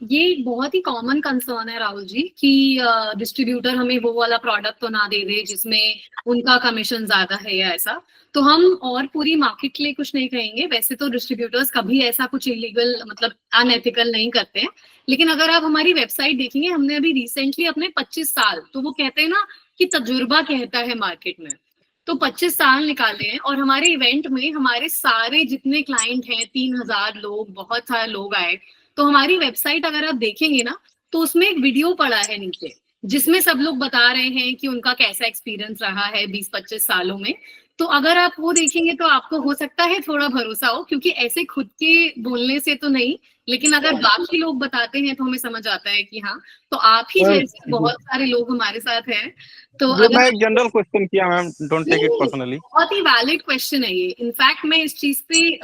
ये बहुत ही कॉमन कंसर्न है राहुल जी कि डिस्ट्रीब्यूटर हमें वो वाला प्रोडक्ट तो ना दे दे जिसमें उनका कमीशन ज्यादा है या ऐसा। तो हम और पूरी मार्केट के लिए कुछ नहीं कहेंगे। वैसे तो डिस्ट्रीब्यूटर्स कभी ऐसा कुछ इलीगल मतलब अनएथिकल नहीं करते हैं। लेकिन अगर आप हमारी वेबसाइट देखेंगे, हमने अभी रिसेंटली अपने 25 साल, तो वो कहते हैं ना कि तजुर्बा कहता है मार्केट में, तो 25 साल निकाले हैं और हमारे इवेंट में हमारे सारे जितने क्लाइंट हैं 3000 लोग, बहुत सारे लोग आए। तो हमारी वेबसाइट अगर आप देखेंगे ना तो उसमें एक वीडियो पड़ा है नीचे जिसमें सब लोग बता रहे हैं कि उनका कैसा एक्सपीरियंस रहा है 20-25 सालों में। तो अगर आप वो देखेंगे तो आपको हो सकता है थोड़ा भरोसा हो, क्योंकि ऐसे खुद के बोलने से तो नहीं, लेकिन अगर बाकी लोग बताते हैं तो हमें समझ आता है कि हाँ। तो आप ही जैसे बहुत सारे लोग हमारे साथ हैं। तो अगर मैं एक जनरल क्वेश्चन किया ma'am, don't take it personally. बहुत ही वैलिड क्वेश्चन है ये। इनफैक्ट मैं इस चीज पे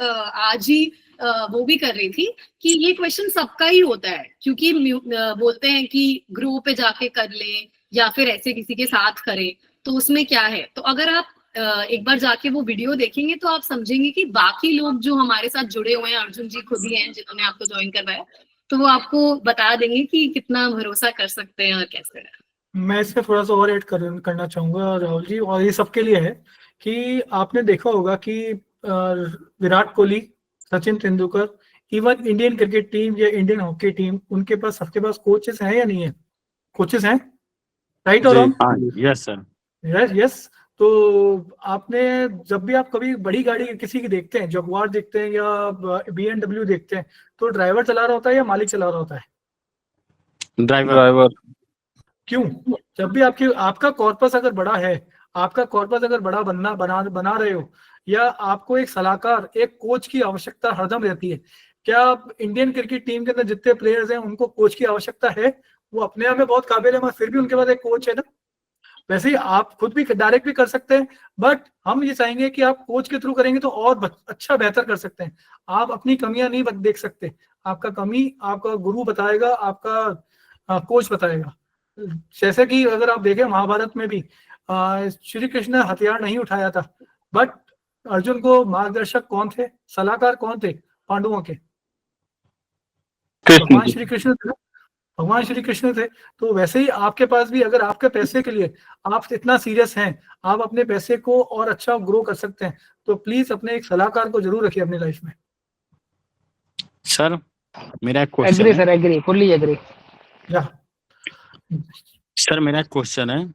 आज ही वो भी कर रही थी कि ये क्वेश्चन सबका ही होता है, क्योंकि बोलते हैं कि ग्रुप पे जाके कर ले या फिर ऐसे किसी के साथ करें तो उसमें क्या है। तो अगर आप एक बार जाके वो वीडियो देखेंगे तो आप समझेंगे कि बाकी लोग जो हमारे साथ जुड़े हुए हैं, अर्जुन जी खुद ही हैं जिन्होंने आपको ज्वाइन करवाया, तो वो आपको बता देंगे कि कितना भरोसा कर सकते हैं और कैसे। मैं इसमें थोड़ा सा और ऐड करना चाहूंगा राहुल जी, और ये सबके लिए है कि आपने देखा होगा कि Virat Kohli, Sachin Tendulkar, even Indian cricket team या इंडियन हॉकी टीम, उनके पास सबके पास कोचेस हैं या नहीं है? कोचेस हैं, राइट और wrong? Yes sir. Yes yes. तो आपने जब भी आप कभी बड़ी गाड़ी किसी की देखते हैं, जगुआर देखते हैं या BMW देखते हैं, तो ड्राइवर चला रहा होता है या मालिक चला रहा होता है? ड्राइवर। क्यों? जब भी आपका कॉर्पस अगर बड़ा है, आपका कॉर्पस अगर बड़ा बना रहे हो, या आपको एक सलाहकार, एक कोच की आवश्यकता हरदम रहती है। क्या इंडियन क्रिकेट टीम के अंदर जितने प्लेयर्स हैं उनको कोच की आवश्यकता है? वो अपने आप में बहुत काबिल है, मगर फिर भी उनके पास एक कोच है ना। वैसे ही आप खुद भी डायरेक्ट भी कर सकते हैं, बट हम ये चाहेंगे कि आप कोच के थ्रू करेंगे तो और अच्छा बेहतर कर सकते हैं। आप अपनी कमियां नहीं देख सकते, आपका कमी आपका गुरु बताएगा, आपका कोच बताएगा। जैसे कि अगर आप देखें महाभारत में भी श्री कृष्ण ने हथियार नहीं उठाया था, बट अर्जुन को मार्गदर्शक कौन थे, सलाहकार कौन थे? पांडवों के भगवान श्री कृष्ण थे। भगवान श्री कृष्ण थे। तो वैसे ही आपके पास भी, अगर आपके पैसे के लिए आप इतना सीरियस हैं, आप अपने पैसे को और अच्छा ग्रो कर सकते हैं, तो प्लीज अपने एक सलाहकार को जरूर रखिए अपनी लाइफ में। सर मेरा question agree sir, agree, fully agree. Sir मेरा क्वेश्चन है,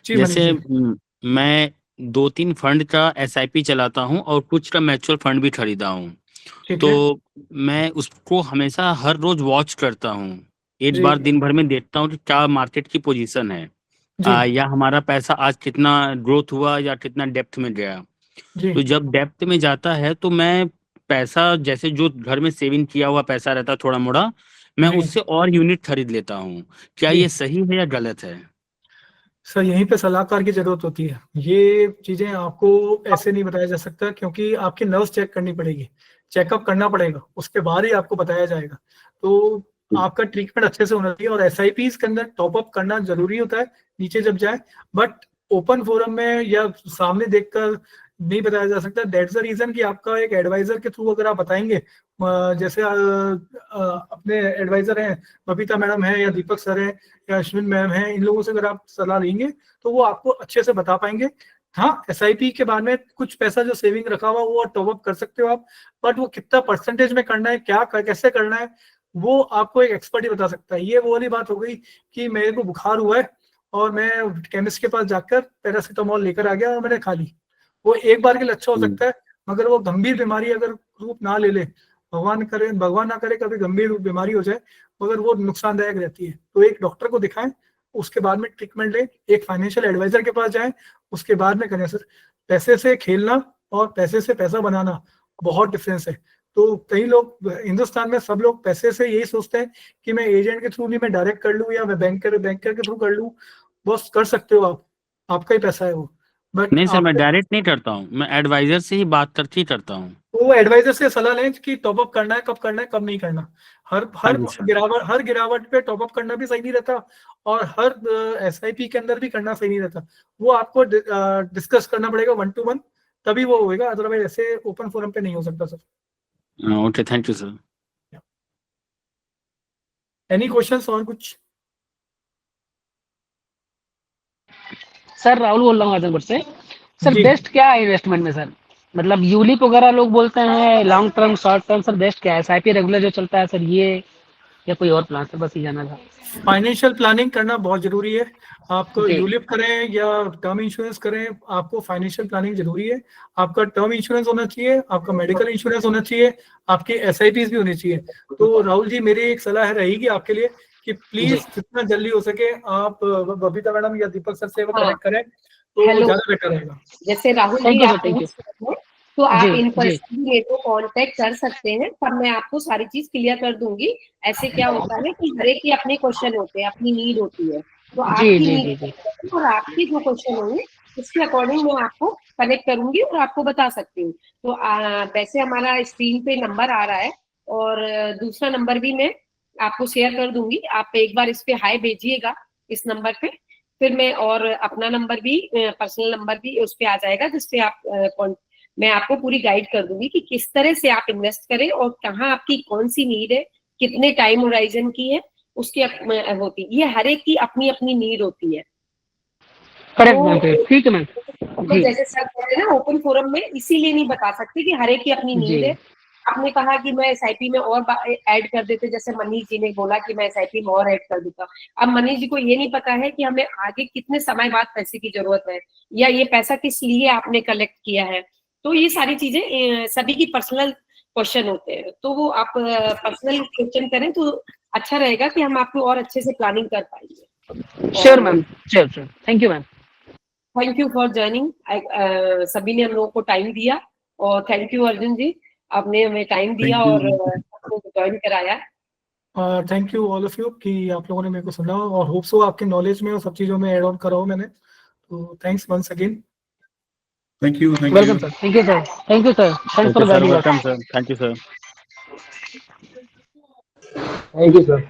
जी, जैसे मनीष मैं 2-3 फंड का SIP चलाता हूं और कुछ का म्यूचुअल फंड भी खरीदा हूं, ठीक तो है। मैं उसको हमेशा हर रोज वॉच करता हूँ। एक जी। बार दिन भर में देखता हूँ कि क्या मार्केट की पोजीशन है, जी। या हमारा पैसा आज कितना ग्रोथ हुआ या कितना डेप्थ में गया। जी। तो जब डेप्थ में जाता है तो मैं पैसा, जैसे जो घर में सेविंग किया हुआ पैसा रहता है थोड़ा मोड़ा, मैं जी। उससे और यूनिट खरीद लेता हूँ। क्या जी। ये सही है या गलत है? सर यहीं पे सलाहकार की जरूरत होती है। ये चीजें आपको ऐसे नहीं बताया जा सकता, क्योंकि आपकी नर्व्स चेक करनी पड़ेगी, चेकअप करना पड़ेगा, उसके बाद ही आपको बताया जाएगा। तो आपका ट्रीटमेंट अच्छे से होना चाहिए, और SIPs के अंदर टॉपअप करना जरूरी होता है नीचे जब जाए, बट ओपन फोरम में या सामने देखकर नहीं बताया जा सकता। दैट्स द रीजन कि आपका एक एडवाइजर के थ्रू अगर आप बताएंगे, जैसे अपने एडवाइजर हैं, बबीता मैडम है या दीपक सर है या अश्विन मैम है, इन लोगों से अगर आप सलाह लेंगे तो वो आपको अच्छे से बता पाएंगे। हाँ, SIP के बाद में कुछ पैसा जो सेविंग रखा हुआ वो टॉपअप कर सकते हो आप, बट वो कितना परसेंटेज में करना है, क्या कैसे करना है, वो आपको एक एक्सपर्ट ही बता सकता है। ये वो वाली बात हो गई कि मेरे को बुखार हुआ है और मैं केमिस्ट के पास जाकर पैरासीटामोल लेकर आ गया और मैंने खा ली। वो एक बार के लिए अच्छा हो सकता है, मगर वो गंभीर बीमारी अगर रूप ना ले ले, भगवान ना करे कभी गंभीर बीमारी हो जाए, मगर वो नुकसानदायक रहती है। तो एक डॉक्टर को दिखाएं, उसके बाद में ट्रीटमेंट लें, एक फाइनेंशियल एडवाइजर के पास जाएं, उसके बाद में करें। सर पैसे से खेलना और पैसे से पैसा बनाना बहुत डिफरेंस है। तो कई लोग हिंदुस्तान में, सब लोग पैसे से यही सोचते हैं कि मैं एजेंट के थ्रू नहीं, मैं डायरेक्ट कर लूँ या मैं बैंकर के थ्रू कर लूँ। बस कर सकते हो आप, आपका ही पैसा है वो। बट नहीं सर, मैं डायरेक्ट नहीं करता हूँ, मैं एडवाइजर से ही बात करके ही करता हूँ। वो एडवाइजर से सलाह लें कि टॉपअप करना है, कब नहीं करना। हर गिरावट पे टॉपअप करना भी सही नहीं रहता, और हर SIP के अंदर भी करना सही नहीं रहता। वो आपको डिस्कस करना पड़ेगा 1 to 1, तभी वो होएगा, अदरवाइज ऐसे ओपन फोरम पे नहीं हो सकता। Sir okay, thank you sir. Any questions और कुछ? सर राहुल बोल रहा हूँ आजमगढ़ से। सर जी। बेस्ट क्या है इन्वेस्टमेंट में सर? मतलब यूलिप वगैरह लोग बोलते हैं, long term, short term, sir best क्या है? SIP रेगुलर जो चलता है सर, ये या कोई और प्लान है, बस ये जानना था। फाइनेंशियल प्लानिंग करना बहुत जरूरी है। आपको जी। यूलिप करें या टर्म इंश्योरेंस करें, आपको फाइनेंशियल प्लानिंग जरूरी है। आपका टर्म इंश्योरेंस होना चाहिए, आपका मेडिकल इंश्योरेंस होना चाहिए, आपकी SIPs भी होनी चाहिए। तो राहुल जी, मेरी एक सलाह रहेगी आपके लिए कि प्लीज जितना जल्दी हो सके आप बबीता मैडम या दीपक सर से कनेक्ट करें तो Hello. ज्यादा बेटर रहेगा। जैसे Rahul Thank ji you, sir, आप thank you. पूछ रहे हैं, तो आप जी, इन जी। पर्सन मेरे को कांटेक्ट कर सकते हैं, पर मैं आपको सारी चीज क्लियर कर दूंगी। ऐसे क्या होता है कि हर एक के अपने क्वेश्चन होते हैं, अपनी नीड होती है, तो जी, आपकी जी, नीड जी, जी। और आपके जो क्वेश्चन होंगे उसके अकॉर्डिंग मैं आपको कनेक्ट करूंगी और आपको बता सकती हूँ। तो वैसे हमारा स्क्रीन पे नंबर आ रहा है और दूसरा नंबर भी मैं आपको शेयर कर दूंगी। आप एक बार इस पे हाय भेजिएगा इस नंबर पे, फिर मैं और अपना नंबर भी पर्सनल नंबर भी उस पे आ जाएगा, जिसपे आप मैं आपको पूरी गाइड कर दूंगी कि किस तरह से आप इन्वेस्ट करें और कहाँ आपकी कौन सी नीड है, कितने टाइम होराइजन की है, उसकी होती है। ये हर एक की अपनी अपनी नीड होती है। करेक्ट मैम, ठीक है मैम। तो जी, जैसे सर कह रहे हैं ना, ओपन फोरम में इसीलिए नहीं बता सकते कि हर एक की अपनी नीड जी। है। आपने कहा कि मैं SIP में और ऐड कर देते, जैसे मनीष जी ने बोला कि मैं SIP में और ऐड कर देता। अब मनीष जी को ये नहीं पता है कि हमें आगे कितने समय बाद पैसे की जरूरत है, या ये पैसा किस लिए आपने कलेक्ट किया है। तो ये सारी चीजें सभी की पर्सनल क्वेश्चन होते हैं, तो वो आप पर्सनल क्वेश्चन करें तो अच्छा रहेगा कि हम आपको और अच्छे से प्लानिंग कर पाएंगे। Sure ma'am, sure sure, thank you ma'am. Thank you for joining. सभी ने हम लोगों को टाइम दिया, और थैंक यू अर्जुन जी, आपने हमें टाइम दिया Thank you. और ज्वाइन कराया। Thank you all of you कि आप लोगों ने मेरे को सुना, और होप सो आपके नॉलेज में और सब चीजों में ऐड ऑन करा हो मैंने। तो thanks once again. Thank you. Thank welcome you. Sir, thank you sir, thank you sir, thanks okay for sir, guiding us. Welcome sir, thank you sir. Thank you sir.